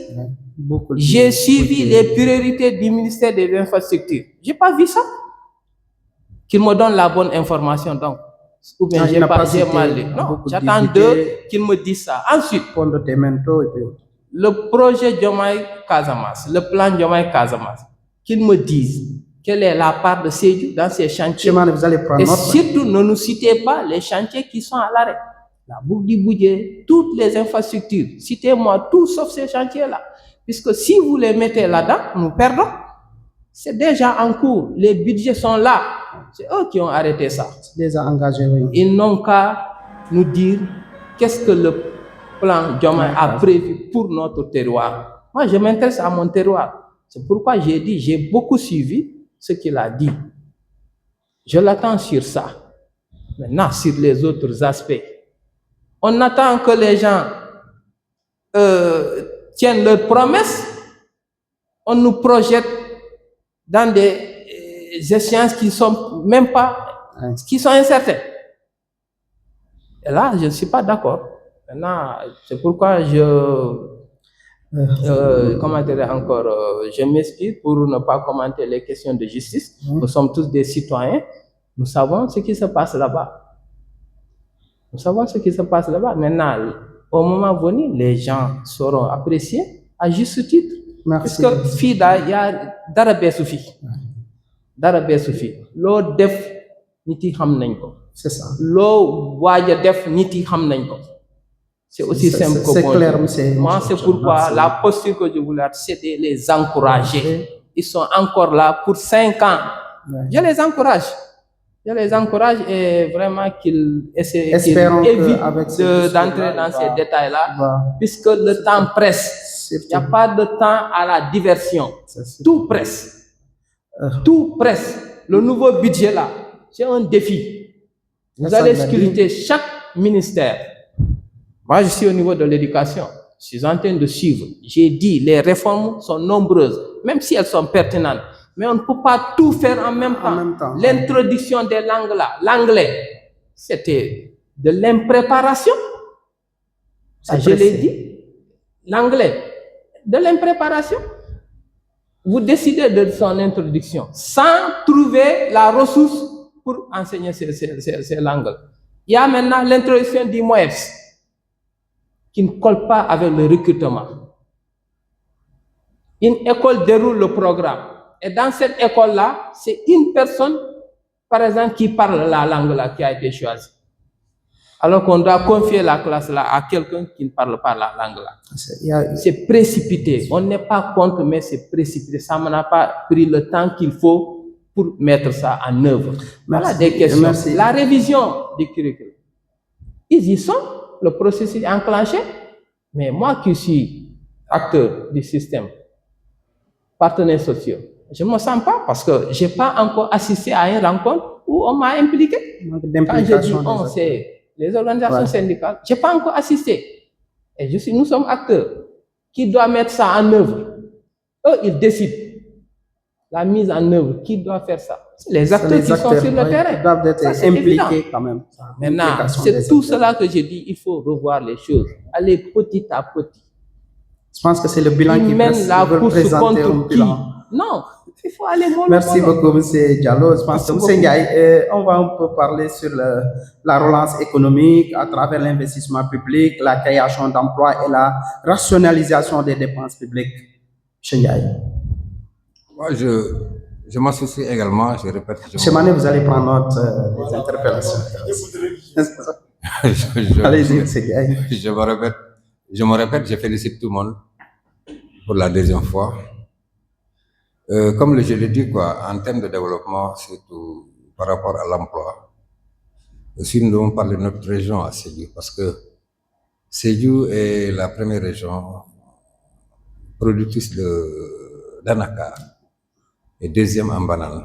J'ai suivi les priorités du ministère des Infrastructures. Je n'ai pas vu ça. qu'il me donne la bonne information, donc. Ou bien Non, il j'ai n'a pas j'ai cité mal lu. Non, beaucoup j'attends d'idées. qu'ils me disent ça. Ensuite, Pondemento et puis autres. le projet Diomaye Casamance, le plan Diomaye Casamance, qu'ils me disent quelle est la part de Sédhiou dans ces chantiers. Chemane, vous allez prendre Et note. surtout, ne nous citez pas les chantiers qui sont à l'arrêt. La boucle du budget, toutes les infrastructures. Citez-moi tout sauf ces chantiers-là. Puisque si vous les mettez là-dedans, nous perdons. C'est déjà en cours. Les budgets sont là. C'est eux qui ont arrêté ça. C'est déjà engagé, oui. Ils n'ont qu'à nous dire qu'est-ce que le plan Diomaye a prévu pour notre terroir. Moi, je m'intéresse à mon terroir. C'est pourquoi j'ai dit, j'ai beaucoup suivi ce qu'il a dit. Je l'attends sur ça. Maintenant, sur les autres aspects, on attend que les gens tiennent leurs promesses. On nous projette dans des échéances qui sont même pas, qui sont incertaines. Et là, je ne suis pas d'accord. Maintenant, c'est pourquoi comment dire encore, je m'explique pour ne pas commenter les questions de justice. Nous sommes tous des citoyens. Nous savons ce qui se passe là-bas. Nous savons ce qui se passe là-bas. Maintenant, au moment venu, les gens sauront apprécier à juste titre. Merci. Parce que FIDA, il y a Darabé Soufi. Darabé Soufi. L'eau def, niti xam nañ ko. C'est ça. L'eau waja def, niti xam nañ ko. C'est aussi simple que c'est bonjour. clair, monsieur. Moi, c'est pourquoi Merci. la posture que je voulais, c'est de les encourager. Ils sont encore là pour 5 ans. Ouais. Je les encourage. Je les encourage et vraiment qu'ils essaient, qu'ils Espérons évitent qu'avec ce d'entrer discours-là, dans ces détails-là, va- puisque le temps presse. Il n'y a pas de temps à la diversion. Tout presse. Tout presse. Le nouveau budget là, c'est un défi. Vous Ça, allez il a dit. scruter chaque ministère. Moi, je suis au niveau de l'éducation. Je suis en train de suivre. J'ai dit, les réformes sont nombreuses, même si elles sont pertinentes. Mais on ne peut pas tout faire en même temps. même temps. L'introduction des langues là, l'anglais, c'était de l'impréparation. Ça, je l'ai dit. L'anglais, de l'impréparation. Vous décidez de son introduction sans trouver la ressource pour enseigner ces langues. Il y a maintenant l'introduction du MOEPS qui ne colle pas avec le recrutement. Une école déroule le programme. Et dans cette école-là, c'est une personne, par exemple, qui parle la langue-là qui a été choisie. Alors qu'on doit confier la classe-là à quelqu'un qui ne parle pas la langue-là. C'est précipité. On n'est pas contre, mais c'est précipité. Ça n'a pas pris le temps qu'il faut pour mettre ça en œuvre. Voilà des questions. Merci. La révision du curriculum. Ils y sont. Le processus est enclenché. Mais moi qui suis acteur du système, partenaires sociaux, je ne me sens pas parce que je n'ai pas encore assisté à une rencontre où on m'a impliqué. Quand je dis on, c'est les organisations syndicales. Je n'ai pas encore assisté. Et nous sommes acteurs. Qui doit mettre ça en œuvre? Eux, ils décident. La mise en œuvre, qui doit faire ça? Les acteurs qui sont sur le terrain. Ils doivent être impliqués quand même. Maintenant, c'est tout cela que je dis. Il faut revoir les choses. Aller petit à petit. Je pense que c'est le bilan qui mène la course contre qui? Bilan. Non, il faut aller mollo. Merci beaucoup, M. Diallo. Je pense que M. Ndiaye, on va un peu parler sur la relance économique à travers l'investissement public, la création d'emplois et la rationalisation des dépenses publiques. M. Ndiaye. Moi, je m'associe également, je répète. M. Mané, vous allez prendre note des interpellations. Allez-y, M. Ndiaye. Je me répète, je félicite tout le monde pour la deuxième fois. Comme je l'ai dit, en termes de développement, surtout par rapport à l'emploi, aussi nous devons parler de notre région à Sédhiou, parce que Sédhiou est la première région productrice d'anacarde et deuxième en banane.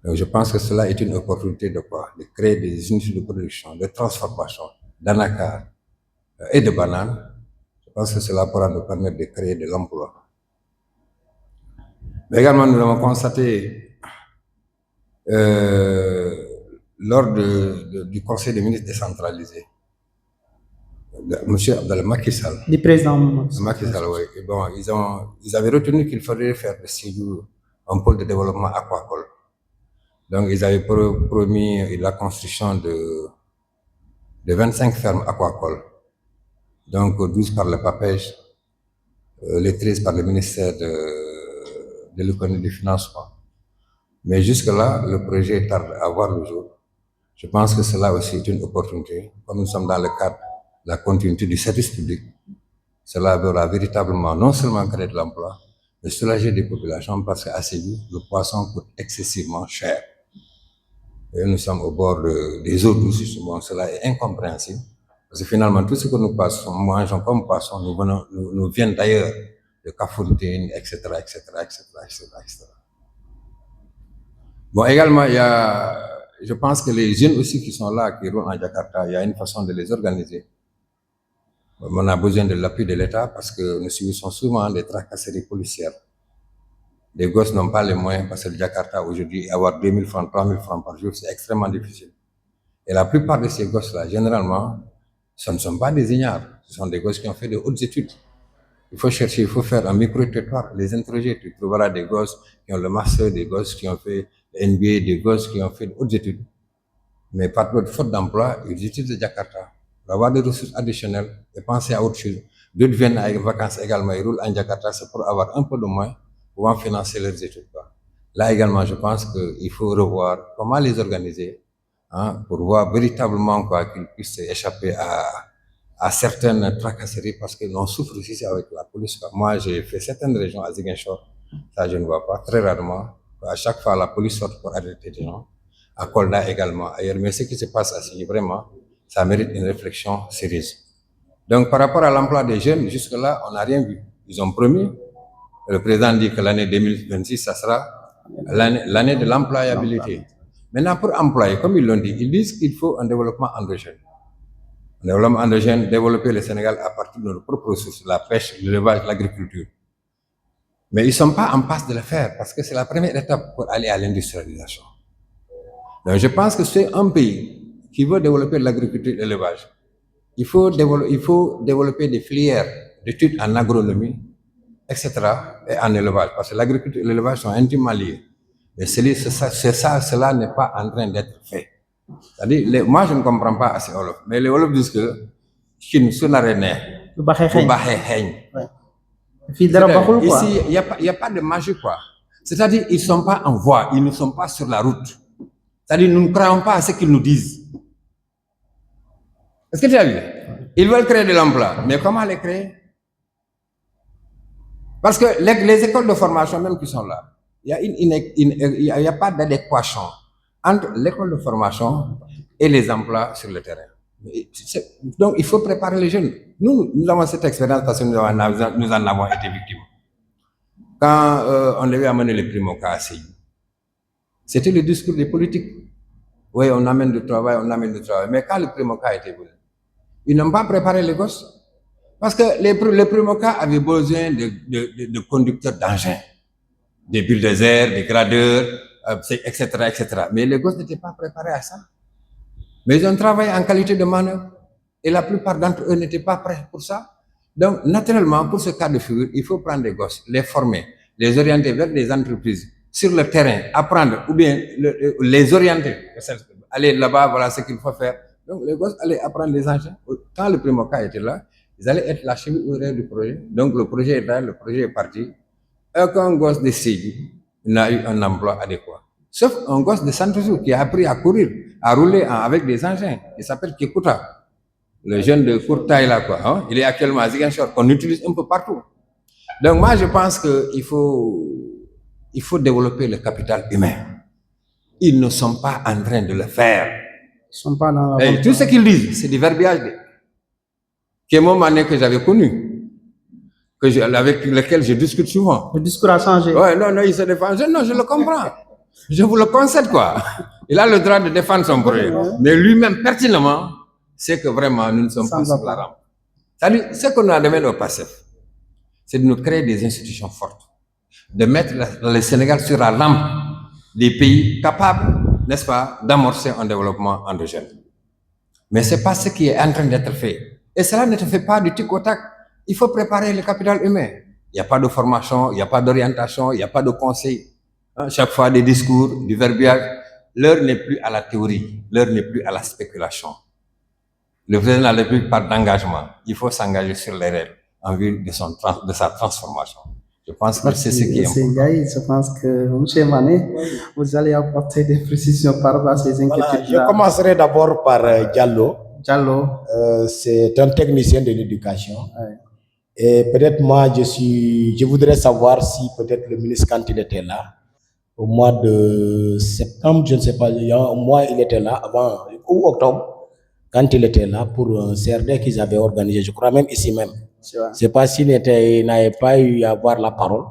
Donc je pense que cela est une opportunité de créer des unités de production, de transformation d'anacarde et de bananes. Je pense que cela pourra nous permettre de créer de l'emploi. Mais également, nous avons constaté lors du Conseil des ministres décentralisé, M. Abdallah Macky Sall, Du président Macky Sall, oui. Et bon, ils avaient retenu qu'il faudrait faire de Sédhiou un pôle de développement aquacole. Donc, ils avaient promis la construction de 25 fermes aquacoles. Donc, 12 par le PAPEJ, les 13 par le ministère de l'économie et des finances. Mais jusque-là, le projet tarde à voir le jour. Je pense que cela aussi est une opportunité. Comme nous sommes dans le cadre de la continuité du service public, cela aura véritablement non seulement créer de l'emploi, mais soulager des populations parce qu'à Séville, le poisson coûte excessivement cher. Et nous sommes au bord des eaux douces. Bon, cela est incompréhensible. Parce que finalement, tout ce que nous mangeons comme poisson, nous vient d'ailleurs, de Kafountine, etc., etc., etc., etc., etc. Bon, également, je pense que les jeunes aussi qui sont là, qui roulent en Jakarta, il y a une façon de les organiser. On a besoin de l'appui de l'État parce que nous subissons souvent des tracasseries policières. Les gosses n'ont pas les moyens parce que le Jakarta aujourd'hui, avoir 2000 francs, 3000 francs par jour, c'est extrêmement difficile. Et la plupart de ces gosses-là, généralement, ce ne sont pas des ignares. Ce sont des gosses qui ont fait de hautes études. Il faut chercher, il faut faire un micro-territoire, les interroger. Tu trouveras des gosses qui ont le master, des gosses qui ont fait le NBA, des gosses qui ont fait de hautes études. Mais par faute d'emploi, ils utilisent le Jakarta pour avoir des ressources additionnelles et penser à autre chose. D'autres viennent avec vacances également, ils roulent en Jakarta, c'est pour avoir un peu de moins, pour financer leurs études. Là également, je pense qu'il faut revoir comment les organiser, pour voir véritablement qu'ils puissent échapper à certaines tracasseries parce que l'on souffre aussi avec la police. Moi, j'ai fait certaines régions à Ziguinchor, ça je ne vois pas, très rarement. À chaque fois, la police sort pour arrêter des gens. À Kolda également, ailleurs. Mais ce qui se passe à Signy, vraiment, ça mérite une réflexion sérieuse. Donc, par rapport à l'emploi des jeunes, jusque-là, on n'a rien vu. Ils ont promis. Le président dit que l'année 2026, ça sera l'année de l'employabilité. Maintenant, pour employer, comme ils l'ont dit, ils disent qu'il faut un développement endogène. Un développement endogène, développer le Sénégal à partir de nos propres ressources, la pêche, l'élevage, l'agriculture. Mais ils ne sont pas en passe de le faire parce que c'est la première étape pour aller à l'industrialisation. Donc, je pense que c'est un pays qui veut développer l'agriculture et l'élevage. Il faut développer des filières d'études en agronomie, etc., et en élevage, parce que l'agriculture et l'élevage sont intimement liés. Mais cela n'est pas en train d'être fait. C'est-à-dire, moi, je ne comprends pas assez Wolof, mais les Wolofs disent que Chine, ici, il n'y a pas de magie, quoi. C'est-à-dire, ils ne sont pas en voie, ils ne sont pas sur la route. C'est-à-dire, nous ne croyons pas à ce qu'ils nous disent. Est-ce que tu as vu? Ils veulent créer de l'emploi, mais comment les créer? Parce que les écoles de formation même qui sont là, il n'y a pas d'adéquation entre l'école de formation et les emplois sur le terrain. Donc, il faut préparer les jeunes. Nous avons cette expérience parce que nous en avons été victimes. Quand on devait amener les primo-cas à Séville, c'était le discours des politiques. Oui, on amène du travail, on amène du travail. Mais quand le primo-cas était venu, ils n'ont pas préparé les gosses. Parce que les primo-cas avaient besoin de conducteurs d'engins, des bulldozers, des gradeurs, etc., etc. Mais les gosses n'étaient pas préparés à ça. Mais ils ont travaillé en qualité de manœuvre. Et la plupart d'entre eux n'étaient pas prêts pour ça. Donc, naturellement, pour ce cas de figure, il faut prendre des gosses, les former, les orienter vers des entreprises, sur le terrain, apprendre, ou bien les orienter. Aller là-bas, voilà ce qu'il faut faire. Donc, les gosses allaient apprendre les engins. Quand le primo-cas était là, ils allaient être la cheville ouvrière du projet. Donc, le projet est là, le projet est parti. Aucun gosse de Séville n'a eu un emploi adéquat. Sauf un gosse de Santosu qui a appris à courir, à rouler avec des engins. Il s'appelle Kikuta. Le jeune de courte taille là, quoi. Hein? Il est actuellement à Ziguinchor, qu'on utilise un peu partout. Donc, moi, je pense qu'il faut développer le capital humain. Ils ne sont pas en train de le faire. Ils sont pas dans la Et tout ce qu'ils disent, c'est du verbiage. Qui est mon année que j'avais connu, avec lequel je discute souvent. Le discours a changé. Ouais, non, il se défend. Non, je le comprends. Je vous le concède, quoi. Il a le droit de défendre son projet. Mais lui-même, pertinemment, c'est que vraiment, nous ne sommes pas sur la rampe. C'est-à-dire, ce qu'on a demandé au PASTEF, c'est de nous créer des institutions fortes, de mettre le Sénégal sur la rampe des pays capables, n'est-ce pas, d'amorcer un développement endogène. Mais ce n'est pas ce qui est en train d'être fait. Et cela ne se fait pas du tic au tac. Il faut préparer le capital humain. Il n'y a pas de formation, il n'y a pas d'orientation, il n'y a pas de conseil. Chaque fois des discours, du verbiage. L'heure n'est plus à la théorie, l'heure n'est plus à la spéculation. Le président de la République parle d'engagement. Il faut s'engager sur les règles en vue de sa transformation. Je pense que c'est ce qui est important. Yahi, je pense que, M. Mané, vous allez apporter des précisions par rapport à ces inquiétudes. Je commencerai d'abord par Diallo. Diallo. C'est un technicien de l'éducation. Ouais. Et peut-être moi, je voudrais savoir si peut-être le ministre, quand il était là, au mois de septembre, je ne sais pas, il y a un mois, il était là, avant, ou octobre, quand il était là pour un CRD qu'ils avaient organisé, je crois même ici même. Je ne sais pas s'il n'avait pas eu à avoir la parole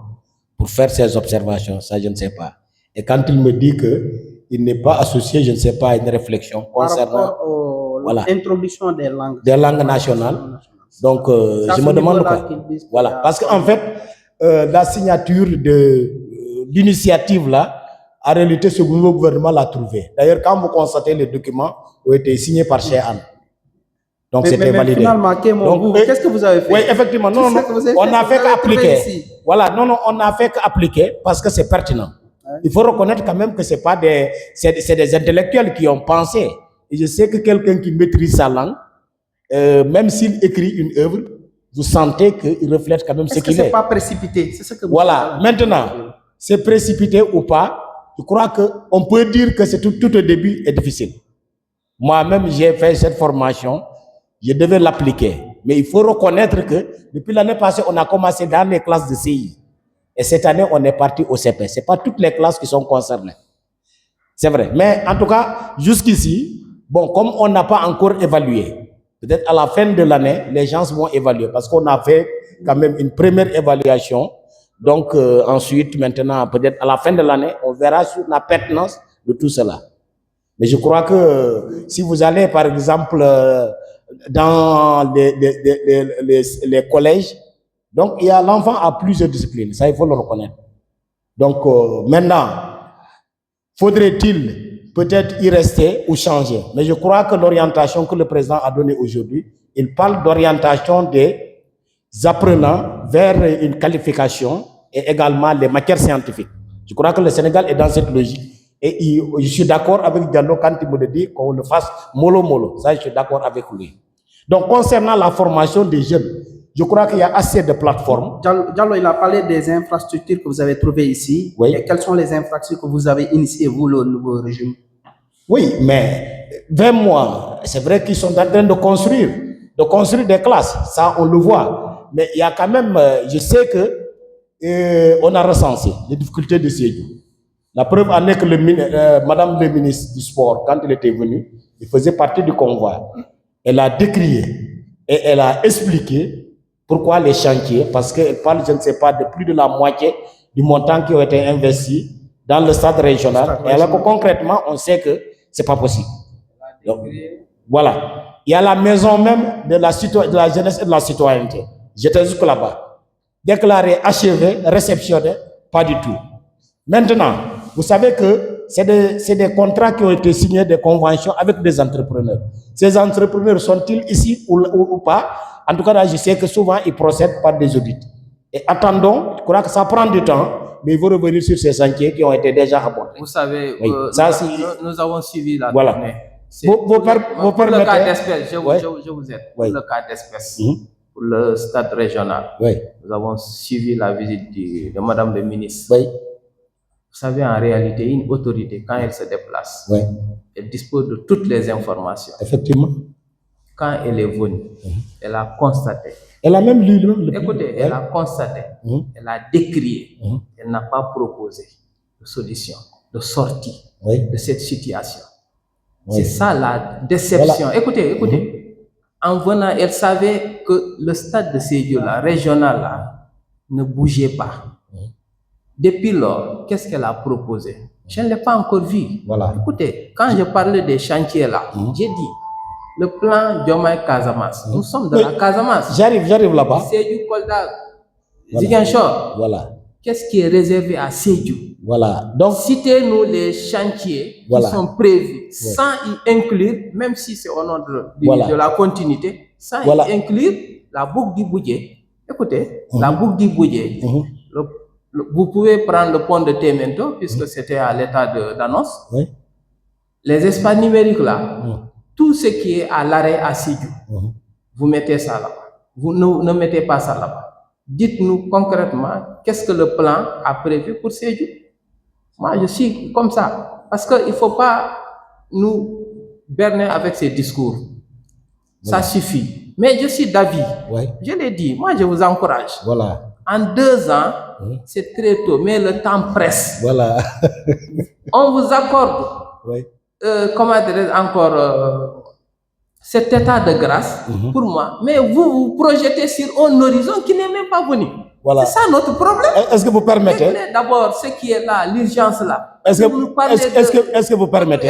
pour faire ses observations, ça je ne sais pas. Et quand il me dit qu'il n'est pas associé, je ne sais pas, à une réflexion concernant l'introduction des langues nationales. Donc, je me demande quoi. Voilà, parce qu'en fait, la signature de l'initiative là, en réalité, ce nouveau gouvernement l'a trouvé. D'ailleurs, quand vous constatez les documents ont été signés par Cheikh Anne. Donc, c'était validé. Finalement, qu'est-ce que vous avez fait? Oui, effectivement, non, on n'a fait qu'appliquer. Voilà, non, on n'a fait qu'appliquer parce que c'est pertinent. Ouais. Il faut reconnaître quand même que c'est pas c'est des intellectuels qui ont pensé. Et je sais que quelqu'un qui maîtrise sa langue, même s'il écrit une œuvre, vous sentez qu'il reflète quand même ce qu'il est. C'est pas précipité, c'est ce que vous voilà, maintenant, c'est précipité ou pas, je crois qu'on peut dire que c'est tout au début est difficile. Moi-même, j'ai fait cette formation, je devais l'appliquer. Mais il faut reconnaître que depuis l'année passée, on a commencé dans les classes de CI. Et cette année, on est parti au CP. Ce n'est pas toutes les classes qui sont concernées. C'est vrai. Mais en tout cas, jusqu'ici, bon, comme on n'a pas encore évalué, peut-être à la fin de l'année, les gens vont évaluer. Parce qu'on a fait quand même une première évaluation. Donc, ensuite, maintenant, peut-être à la fin de l'année, on verra sur la pertinence de tout cela. Mais je crois que si vous allez, par exemple, dans les collèges, donc il y a l'enfant à plusieurs disciplines, ça il faut le reconnaître. Donc maintenant, faudrait-il peut-être y rester ou changer? Mais je crois que l'orientation que le président a donnée aujourd'hui, il parle d'orientation des apprenants vers une qualification et également les matières scientifiques. Je crois que le Sénégal est dans cette logique. Et je suis d'accord avec Diallo quand il me dit qu'on le fasse mollo. Ça, je suis d'accord avec lui. Donc, concernant la formation des jeunes, je crois qu'il y a assez de plateformes. Diallo, il a parlé des infrastructures que vous avez trouvées ici. Oui. Et quelles sont les infrastructures que vous avez initiées, vous, le nouveau régime? Oui, mais 20 mois, c'est vrai qu'ils sont en train de construire des classes. Ça, on le voit. Mais il y a quand même, je sais que on a recensé les difficultés de Sédhiou. La preuve en est que Madame le ministre du Sport, quand il était venu, il faisait partie du convoi. Elle a décrié et elle a expliqué pourquoi les chantiers, parce qu'elle parle, je ne sais pas, de plus de la moitié du montant qui a été investi dans le stade régional. Et alors que concrètement, on sait que ce n'est pas possible. Donc, voilà. Il y a la maison même de la jeunesse et de la citoyenneté. J'étais jusque là-bas. Déclaré, achevé, réceptionné, pas du tout. Maintenant, vous savez que c'est des contrats qui ont été signés, des conventions avec des entrepreneurs. Ces entrepreneurs sont-ils ici ou pas? En tout cas, là, je sais que souvent, ils procèdent par des audits. Et attendons, je crois que ça prend du temps, mais il faut revenir sur ces chantiers qui ont été déjà abordés. Vous savez, oui. Nous avons suivi la voilà. tournée. Pour le cas d'espèce, je vous aide. Oui. Pour le cas d'espèce, pour le stade régional, oui. Nous avons suivi la visite de Madame le ministre. Oui. Vous savez, en réalité, une autorité, quand elle se déplace, oui. elle dispose de toutes les informations. Effectivement. Quand elle est venue, elle a constaté. Elle a même lu le Écoutez, elle a constaté, elle a décrié, elle n'a pas proposé de solution, de sortie de cette situation. C'est ça la déception. Voilà. Écoutez. En venant, elle savait que le stade de Sédhiou, la régional, là, ne bougeait pas. Depuis lors, qu'est-ce qu'elle a proposé? Je ne l'ai pas encore vu. Voilà. Écoutez, quand je parlais des chantiers là, j'ai dit, le plan Diomaye Casamance, nous sommes de la Casamance. J'arrive là-bas. Sédhiou, Kolda, Ziguinchor. Voilà. Qu'est-ce qui est réservé à Sédhiou? Voilà. Donc, citez-nous les chantiers qui sont prévus, sans y inclure, même si c'est au nom de la continuité, sans y inclure la boucle du Boudjé. Écoutez, la boucle du Boudjé, vous pouvez prendre le pont de Témento, puisque c'était à l'état d'annonce. Les espaces numériques là, tout ce qui est à l'arrêt à Sédhiou, vous mettez ça là-bas. Vous ne mettez pas ça là-bas. Dites-nous concrètement qu'est-ce que le plan a prévu pour Sédhiou. Moi, je suis comme ça. Parce qu'il ne faut pas nous berner avec ces discours. Ça suffit. Mais je suis d'avis. Je l'ai dit, moi je vous encourage. Voilà. En 2 ans, c'est très tôt, mais le temps presse. Voilà. On vous accorde, comment dirais-je encore, cet état de grâce pour moi, mais vous vous projetez sur un horizon qui n'est même pas venu. Voilà. C'est ça notre problème. Est-ce que vous permettez? D'abord, ce qui est là, l'urgence là. Est-ce que vous permettez?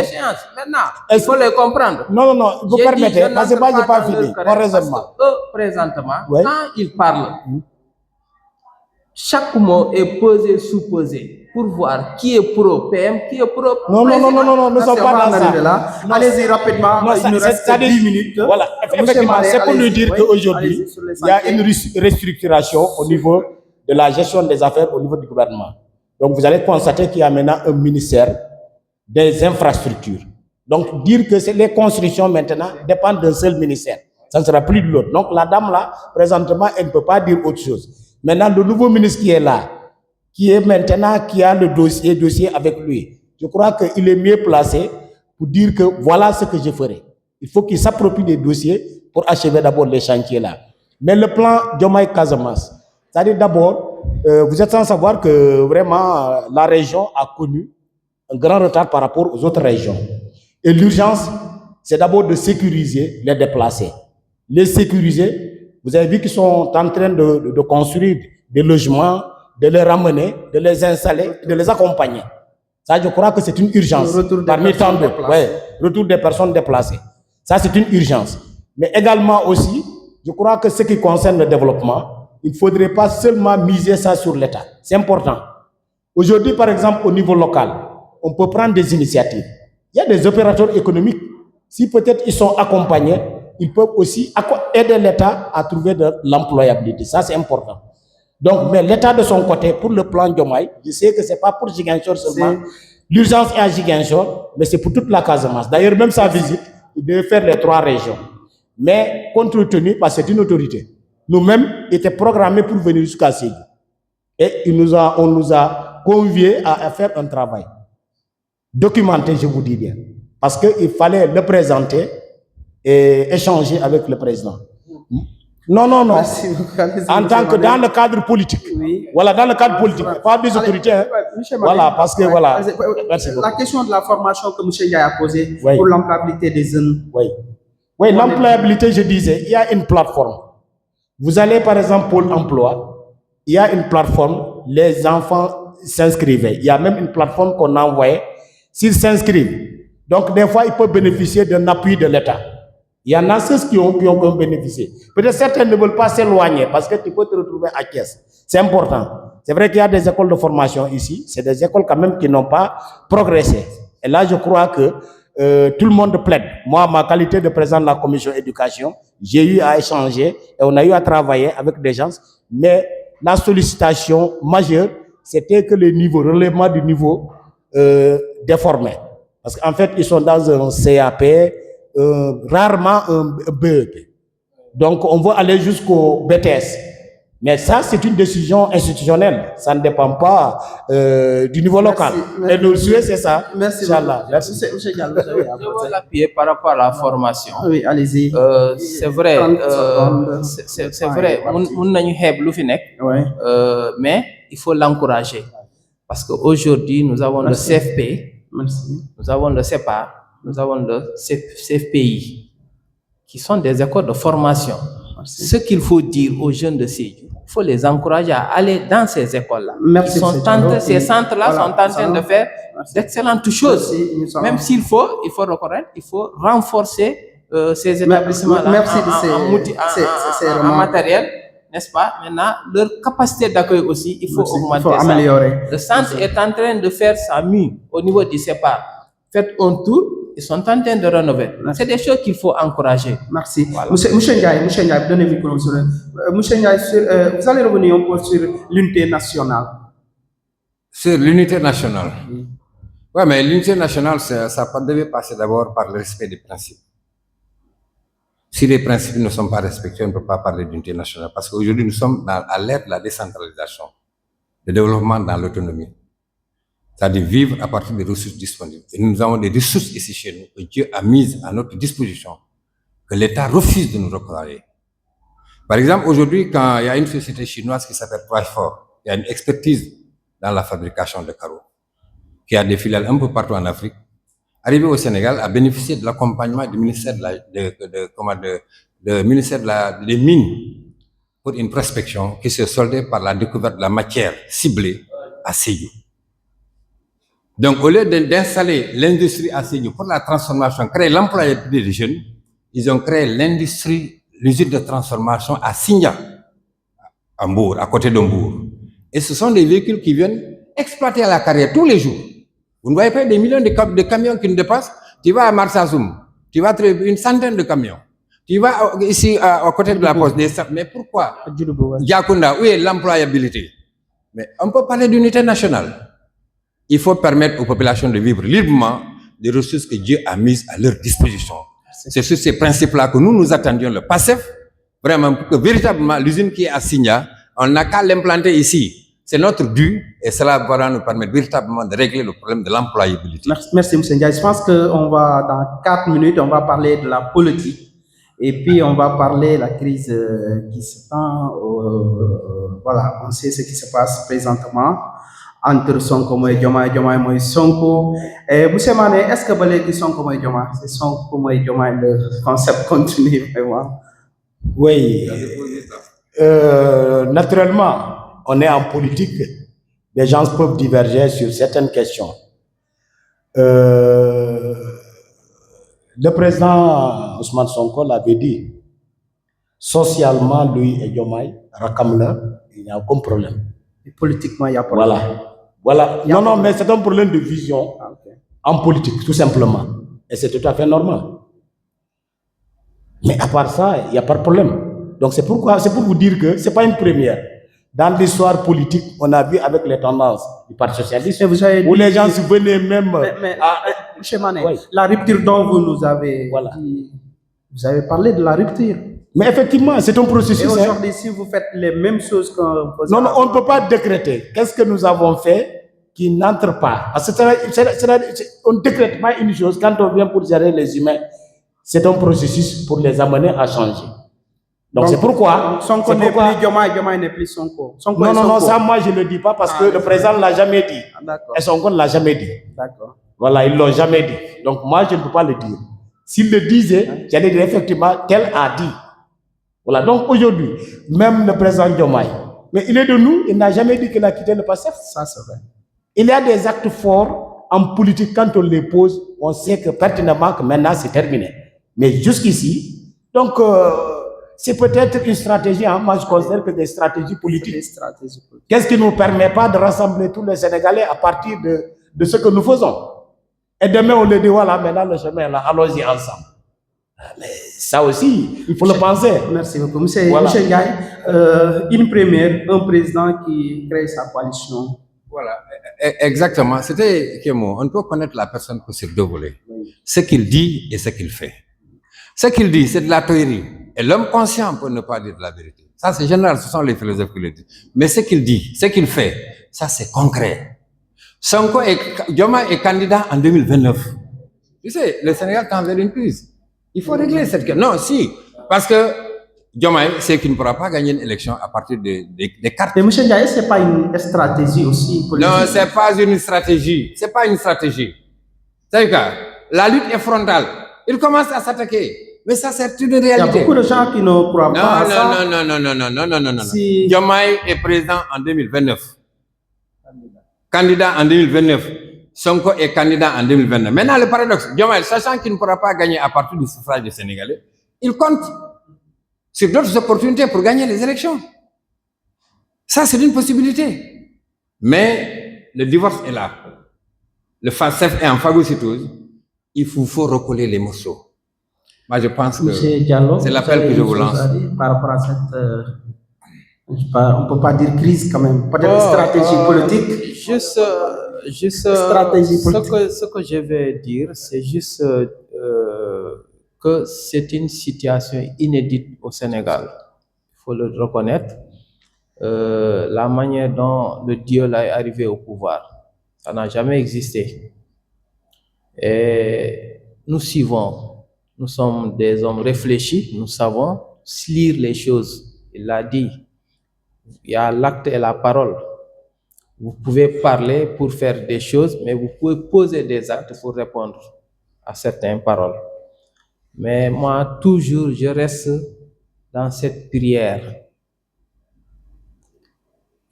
Maintenant, il faut les comprendre. Non, vous permettez, parce que moi, je n'ai pas fini. Mon raisonnement. Présentement, quand ils parlent, chaque mot est posé, sous-posé, pour voir qui est pro-PM, qui est pro-président. Non, nous ne sommes pas dans ça. Allez-y rapidement, il nous reste 10 minutes. Voilà, effectivement, c'est pour nous dire qu'aujourd'hui, il y a une restructuration au niveau de la gestion des affaires au niveau du gouvernement. Donc, vous allez constater qu'il y a maintenant un ministère des infrastructures. Donc, dire que les constructions maintenant dépendent d'un seul ministère. Ça ne sera plus de l'autre. Donc, la dame là, présentement, elle ne peut pas dire autre chose. Maintenant, le nouveau ministre qui est là, qui a le dossier avec lui, je crois qu'il est mieux placé pour dire que voilà ce que je ferai. Il faut qu'il s'approprie des dossiers pour achever d'abord les chantiers là. Mais le plan Diomaye Casamance, c'est-à-dire d'abord, vous êtes sans savoir que vraiment la région a connu un grand retard par rapport aux autres régions. Et l'urgence, c'est d'abord de sécuriser les déplacés. Les sécuriser, vous avez vu qu'ils sont en train de construire des logements, de les ramener, de les installer, de les accompagner. Ça, je crois que c'est une urgence. Parmi tant d'autres. Retour des personnes déplacées. Ça, c'est une urgence. Mais également aussi, je crois que ce qui concerne le développement, il ne faudrait pas seulement miser ça sur l'État. C'est important. Aujourd'hui, par exemple, au niveau local, on peut prendre des initiatives. Il y a des opérateurs économiques. Si peut-être ils sont accompagnés, ils peuvent aussi aider l'État à trouver de l'employabilité. Ça, c'est important. Donc, mais l'État de son côté, pour le plan Diomaye, je sais que ce n'est pas pour Ziguinchor seulement. L'urgence est à Ziguinchor, mais c'est pour toute la Casamance. D'ailleurs, même sa visite, il devait faire les 3 régions. Mais compte tenu, parce que c'est une autorité, nous-mêmes étions programmés pour venir jusqu'à Sédhiou. Et on nous a conviés à faire un travail documenté, je vous dis bien. Parce qu'il fallait le présenter et échanger avec le président. Non. En tant que dans le cadre politique. Voilà, dans le cadre politique. Pas des autorités. Hein. Voilà, parce que voilà. Merci beaucoup. La question de la formation que M. Ndiaye a posée pour l'employabilité des jeunes. Oui, l'employabilité, je disais, il y a une plateforme. Vous allez par exemple Pôle emploi, il y a une plateforme, les enfants s'inscrivaient. Il y a même une plateforme qu'on a envoyée. S'ils s'inscrivent, donc des fois, ils peuvent bénéficier d'un appui de l'État. Il y en a ceux qui ont bénéficié. Peut-être certains ne veulent pas s'éloigner parce que tu peux te retrouver à Thiès. C'est important. C'est vrai qu'il y a des écoles de formation ici. C'est des écoles quand même qui n'ont pas progressé. Et là, je crois que tout le monde plaide. Moi, ma qualité de président de la commission éducation, j'ai eu à échanger et on a eu à travailler avec des gens. Mais la sollicitation majeure, c'était que le relèvement du niveau déformé. Parce qu'en fait, ils sont dans un CAP, rarement un BEP. Donc, on veut aller jusqu'au BTS. Mais ça, c'est une décision institutionnelle. Ça ne dépend pas du niveau local. Et nous, c'est ça. Merci. Merci. Je veux l'appuyer par rapport à la formation. Oui, allez-y. C'est vrai. C'est vrai. Mais il faut l'encourager. Parce qu'aujourd'hui, nous avons le CFP. Nous avons le CEPA, nous avons le CFPI, qui sont des écoles de formation. Ce qu'il faut dire aux jeunes de Sédhiou, il faut les encourager à aller dans ces écoles-là. Ces centres-là sont en train de faire d'excellentes choses. Même s'il faut, reconnaître, il faut renforcer ces établissements-là en matériel, n'est-ce pas? Maintenant, leur capacité d'accueil aussi, il faut augmenter ça. Améliorer. Le centre est en train de faire sa mue au niveau du CEPA. Faites un tour, ils sont en train de rénover. C'est des choses qu'il faut encourager. Merci. Voilà. Monsieur Ndiaye, donnez-vous comme ça. Monsieur Ndiaye, vous allez revenir un peu sur l'unité nationale. Sur l'unité nationale. Ouais, mais l'unité nationale, ça devait passer d'abord par le respect des principes. Si les principes ne sont pas respectés, on ne peut pas parler d'unité nationale. Parce qu'aujourd'hui, nous sommes à l'ère de la décentralisation, le développement dans l'autonomie. C'est-à-dire vivre à partir des ressources disponibles. Et nous avons des ressources ici chez nous que Dieu a mises à notre disposition, que l'État refuse de nous octroyer. Par exemple, aujourd'hui, quand il y a une société chinoise qui s'appelle Twyford, il y a une expertise dans la fabrication de carreaux, qui a des filiales un peu partout en Afrique, arrivé au Sénégal, a bénéficié de l'accompagnement du ministère des Mines pour une prospection qui s'est soldée par la découverte de la matière ciblée à Sédhiou. Donc, au lieu d'installer l'industrie à Sédhiou pour la transformation, créer l'employabilité des jeunes, ils ont créé l'usine de transformation à Sindia, à Mbour, à côté de Mbour. Et ce sont des véhicules qui viennent exploiter à la carrière tous les jours. Vous ne voyez pas des millions de camions qui nous dépassent. Tu vas à Marsassoum, tu vas trouver une centaine de camions. Tu vas ici à côté de la poste. Mais pourquoi Diakounda, où est l'employabilité? Mais on peut parler d'unité nationale. Il faut permettre aux populations de vivre librement des ressources que Dieu a mises à leur disposition. C'est sur ces principes-là que nous attendions le PASTEF, vraiment pour que véritablement l'usine qui est à Sindia, on n'a qu'à l'implanter ici. C'est notre dû et cela va nous permettre véritablement de régler le problème de l'employabilité. Merci, M. Ndiaye. Je pense qu'on va, dans 4 minutes, on va parler de la politique et puis on va parler de la crise qui se tend. Voilà, on sait ce qui se passe présentement entre Sonko et Diomaye et Sonko. M. Mané, est-ce que vous voulez dire Sonko et Diomaye? C'est Sonko et Diomaye, le concept continue vraiment? Oui, naturellement. On est en politique, les gens peuvent diverger sur certaines questions. Le président Ousmane Sonko l'avait dit, socialement, lui et Diomaye, Rakamla, il n'y a aucun problème. Et politiquement, il n'y a pas de problème. Voilà. Non, mais c'est un problème de vision en politique, tout simplement. Et c'est tout à fait normal. Mais à part ça, il n'y a pas de problème. Donc c'est pour vous dire que ce n'est pas une première. Dans l'histoire politique, on a vu avec les tendances du Parti socialiste, où les gens se venaient même... M. Mané, la rupture dont vous nous avez dit, vous avez parlé de la rupture. Mais effectivement, c'est un processus. Et aujourd'hui, si vous faites les mêmes choses qu'on faisait... Non, on ne peut pas décréter. Qu'est-ce que nous avons fait qui n'entre pas? Parce que on ne décrète pas une chose. Quand on vient pour gérer les humains, c'est un processus pour les amener à changer. Donc c'est pourquoi... Sonko n'est plus Diomaye n'est plus Sonko. Non, ça moi je ne le dis pas parce que le président ne l'a jamais dit. Et Sonko ne l'a jamais dit. D'accord. Voilà, ils ne l'ont jamais dit. Donc moi je ne peux pas le dire. S'il le disait, j'allais dire effectivement, tel a dit. Voilà, donc aujourd'hui, même le président Diomaye, mais il est de nous, il n'a jamais dit qu'il a quitté le PASTEF. Ça c'est vrai. Il y a des actes forts en politique, quand on les pose, on sait que pertinemment que maintenant c'est terminé. Mais jusqu'ici, donc... c'est peut-être une stratégie, hein? Moi je considère que des stratégies politiques. Qu'est-ce qui ne nous permet pas de rassembler tous les Sénégalais à partir de ce que nous faisons? Et demain on le dit, voilà, maintenant le chemin est là, allons-y ensemble. Mais ça aussi, il faut le penser. Merci beaucoup. Monsieur Ndiaye, une première, un président qui crée sa coalition. Voilà, exactement. C'était Kémo. On peut connaître la personne que sur deux volets. Ce qu'il dit et ce qu'il fait. Ce qu'il dit, c'est de la théorie. Et l'homme conscient peut ne pas dire de la vérité. Ça, c'est général, ce sont les philosophes qui le disent. Mais ce qu'il dit, ce qu'il fait, ça, c'est concret. Diomaye est candidat en 2029. Tu sais, le Sénégal tend vers une crise. Il faut régler cette question. Non, si. Parce que Diomaye sait qu'il ne pourra pas gagner une élection à partir des cartes. Mais M. Ndiaye, ce n'est pas une stratégie aussi politique? Non, ce n'est pas une stratégie. Ce n'est pas une stratégie. C'est-à-dire que la lutte est frontale. Il commence à s'attaquer. Mais ça, c'est une réalité. Il y a beaucoup de gens qui ne croient pas à ça. Non. Si... Diomaye est président en 2029. Candidat en 2029. Sonko est candidat en 2029. Maintenant, le paradoxe, Diomaye, sachant qu'il ne pourra pas gagner à partir du suffrage des Sénégalais, il compte sur d'autres opportunités pour gagner les élections. Ça, c'est une possibilité. Mais le divorce est là. Le PASTEF est en phagocytose. Il faut recoller les morceaux. Moi, je pense que c'est l'appel que je vous lance. Par rapport à cette, on ne peut pas dire crise quand même, peut-être stratégie politique. Juste stratégie politique. Ce que je vais dire, c'est juste que c'est une situation inédite au Sénégal. Il faut le reconnaître. La manière dont le Dieu est arrivé au pouvoir, ça n'a jamais existé. Et nous suivons, nous sommes des hommes réfléchis, nous savons lire les choses. Il l'a dit, il y a l'acte et la parole. Vous pouvez parler pour faire des choses, mais vous pouvez poser des actes pour répondre à certaines paroles. Mais moi, toujours, je reste dans cette prière.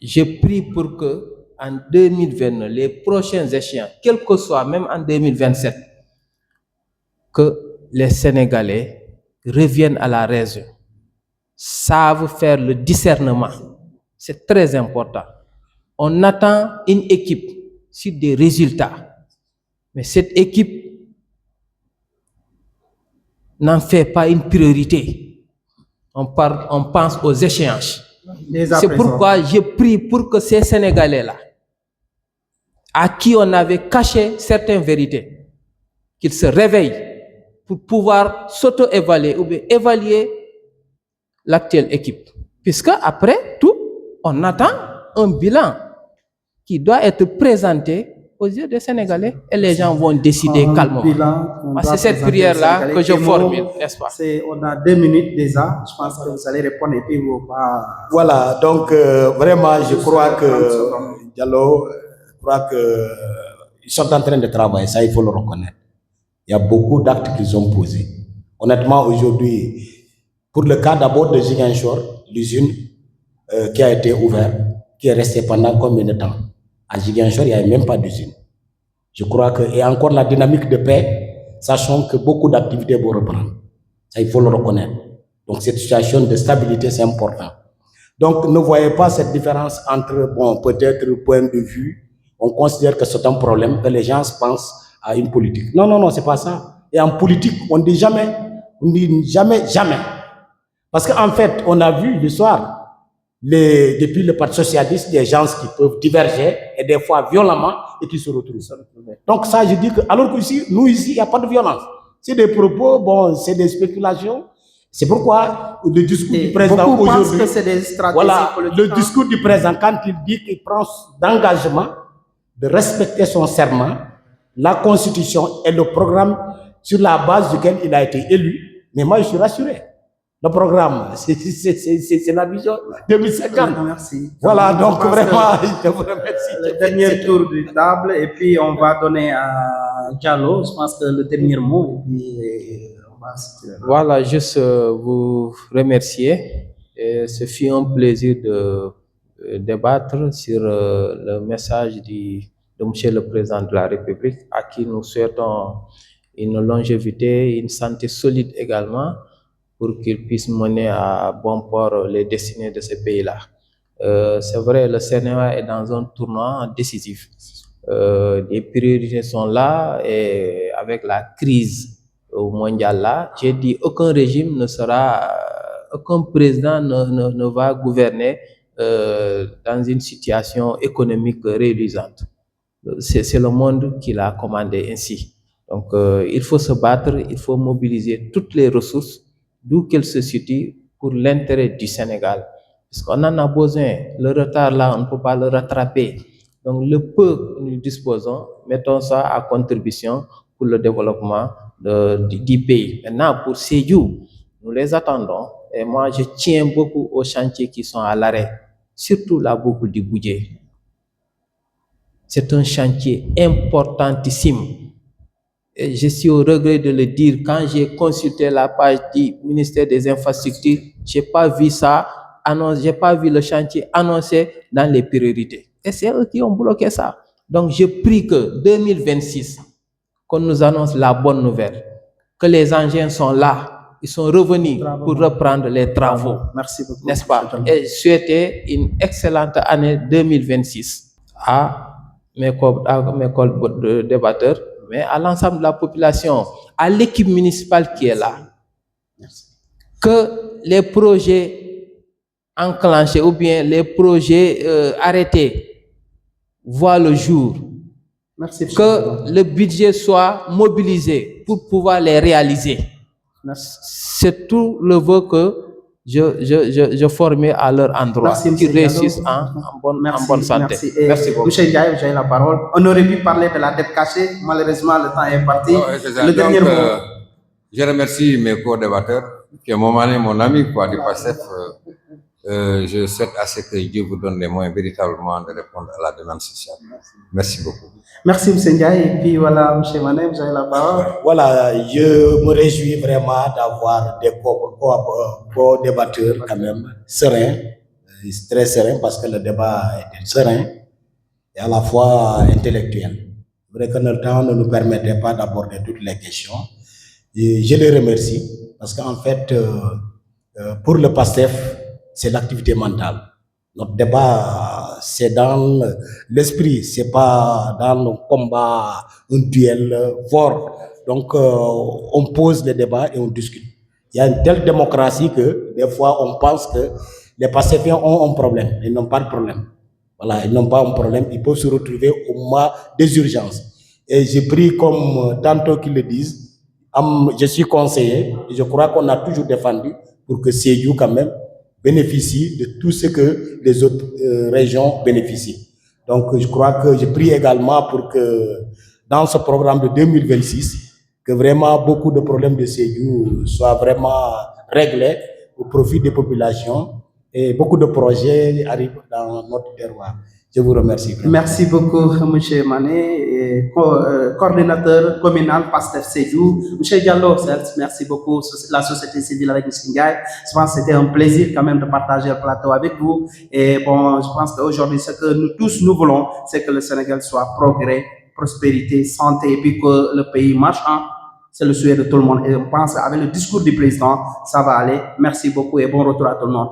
Je prie pour que, en 2029, les prochaines échéances, quel que soit, même en 2027, que les Sénégalais reviennent à la raison, savent faire le discernement. C'est très important. On attend une équipe sur des résultats, mais cette équipe n'en fait pas une priorité. On pense aux échéances. C'est pourquoi je prie pour que ces Sénégalais-là, à qui on avait caché certaines vérités, qu'ils se réveillent pour pouvoir s'auto-évaluer ou bien évaluer l'actuelle équipe. Puisque après tout, on attend un bilan qui doit être présenté aux yeux des Sénégalais et les gens vont décider calmement. C'est cette prière-là que je formule, n'est-ce pas? On a 2 minutes déjà. Je pense que vous allez répondre et puis vous pas. Voilà, donc vraiment, je crois que Diallo, je crois que ils sont en train de travailler, ça il faut le reconnaître. Il y a beaucoup d'actes qu'ils ont posés. Honnêtement, aujourd'hui, pour le cas d'abord de Ziguinchor, l'usine qui a été ouverte, qui est restée pendant combien de temps? À Ziguinchor, il n'y avait même pas d'usine. Je crois que, et encore la dynamique de paix, sachant que beaucoup d'activités vont reprendre. Ça, il faut le reconnaître. Donc, cette situation de stabilité, c'est important. Donc, ne voyez pas cette différence entre, bon, peut-être point de vue, on considère que c'est un problème, que les gens pensent à une politique. Non, non, non, c'est pas ça. Et en politique, on dit jamais, jamais. Parce qu'en fait, on a vu l'histoire, depuis le Parti socialiste, des gens qui peuvent diverger, et des fois violemment, et qui se retrouvent. Donc ça, je dis que, alors qu'ici, nous ici, il n'y a pas de violence. C'est des propos, bon, c'est des spéculations. C'est pourquoi le discours du président aujourd'hui, voilà, le discours du président, quand il dit qu'il prend d'engagement de respecter son serment, la Constitution et le programme sur la base duquel il a été élu, mais moi je suis rassuré. Le programme, c'est la vision 2050. Merci. Voilà, donc vraiment, je vous remercie. Le dernier tour de table, et puis on va donner à Diallo, je pense que le dernier mot, et puis on va... Voilà, juste vous remercier. Et ce fut un plaisir de débattre sur le message de Monsieur le Président de la République, à qui nous souhaitons une longévité, une santé solide également, pour qu'il puisse mener à bon port les destinées de ce pays-là. C'est vrai, le Sénégal est dans un tournant décisif. Les priorités sont là, et avec la crise mondiale là, j'ai dit aucun régime ne sera, aucun président ne va gouverner dans une situation économique réalisante. C'est le monde qui l'a commandé ainsi. Donc il faut se battre, il faut mobiliser toutes les ressources, d'où qu'elles se situent, pour l'intérêt du Sénégal. Parce qu'on en a besoin. Le retard là, on ne peut pas le rattraper. Donc le peu que nous disposons, mettons ça à contribution pour le développement du pays. Maintenant, pour Sédhiou, nous les attendons. Et moi, je tiens beaucoup aux chantiers qui sont à l'arrêt, surtout la boucle du Boudjé. C'est un chantier importantissime. Et je suis au regret de le dire, quand j'ai consulté la page du ministère des Infrastructures, j'ai pas vu ça annoncé, j'ai pas vu le chantier annoncé dans les priorités. Et c'est eux qui ont bloqué ça. Donc je prie que 2026, qu'on nous annonce la bonne nouvelle, que les engins sont là, ils sont revenus pour reprendre les travaux. Merci beaucoup. N'est-ce pas? Et souhaiter une excellente année 2026 à mes débatteurs, mais à l'ensemble de la population, à l'équipe municipale qui est là. Merci. Que les projets enclenchés ou bien les projets arrêtés voient le jour Merci. que le budget soit mobilisé pour pouvoir les réaliser. C'est tout le vœu que je formais à leur endroit, qu'ils réussissent en bonne santé. Merci beaucoup. Monsieur Ndiaye, vous avez la parole. On aurait pu parler de la dette cachée, malheureusement le temps est parti. Le dernier mot. Je remercie mes co-débatteurs, qui est mon ami quoi, du PASTEF. Je souhaite à ce que Dieu vous donne les moyens véritablement de répondre à la demande sociale. Merci beaucoup. Merci M. Ndiaye. Et puis voilà, M. Mané, vous avez la parole. Voilà, je me réjouis vraiment d'avoir des co-débatteurs quand même sereins, très sereins parce que le débat était serein et à la fois intellectuel. C'est vrai que le temps ne nous permettait pas d'aborder toutes les questions. Et je les remercie parce qu'en fait, pour le PASTEF, c'est l'activité mentale. Notre débat, c'est dans l'esprit, c'est pas dans le combat, un duel fort. Donc, on pose les débats et on discute. Il y a une telle démocratie que des fois, on pense que les PASTEFiens ont un problème. Ils n'ont pas de problème. Voilà, ils n'ont pas un problème. Ils peuvent se retrouver au moment des urgences. Et j'ai pris comme tantôt qu'ils le disent, je suis conseiller et je crois qu'on a toujours défendu pour que Sédhiou quand même bénéficie de tout ce que les autres régions bénéficient. Donc je crois que je prie également pour que dans ce programme de 2026, que vraiment beaucoup de problèmes de Sédhiou soient vraiment réglés au profit des populations et beaucoup de projets arrivent dans notre terroir. Je vous remercie. Merci beaucoup, M. Mané, coordinateur communal PASTEF Sédhiou. M. Diallo, merci beaucoup, la société civile avec M. Ndiaye. Je pense que c'était un plaisir quand même de partager le plateau avec vous. Et bon, je pense qu'aujourd'hui, ce que nous tous nous voulons, c'est que le Sénégal soit progrès, prospérité, santé, et puis que le pays marche. C'est le souhait de tout le monde. Et je pense qu'avec le discours du président, ça va aller. Merci beaucoup et bon retour à tout le monde.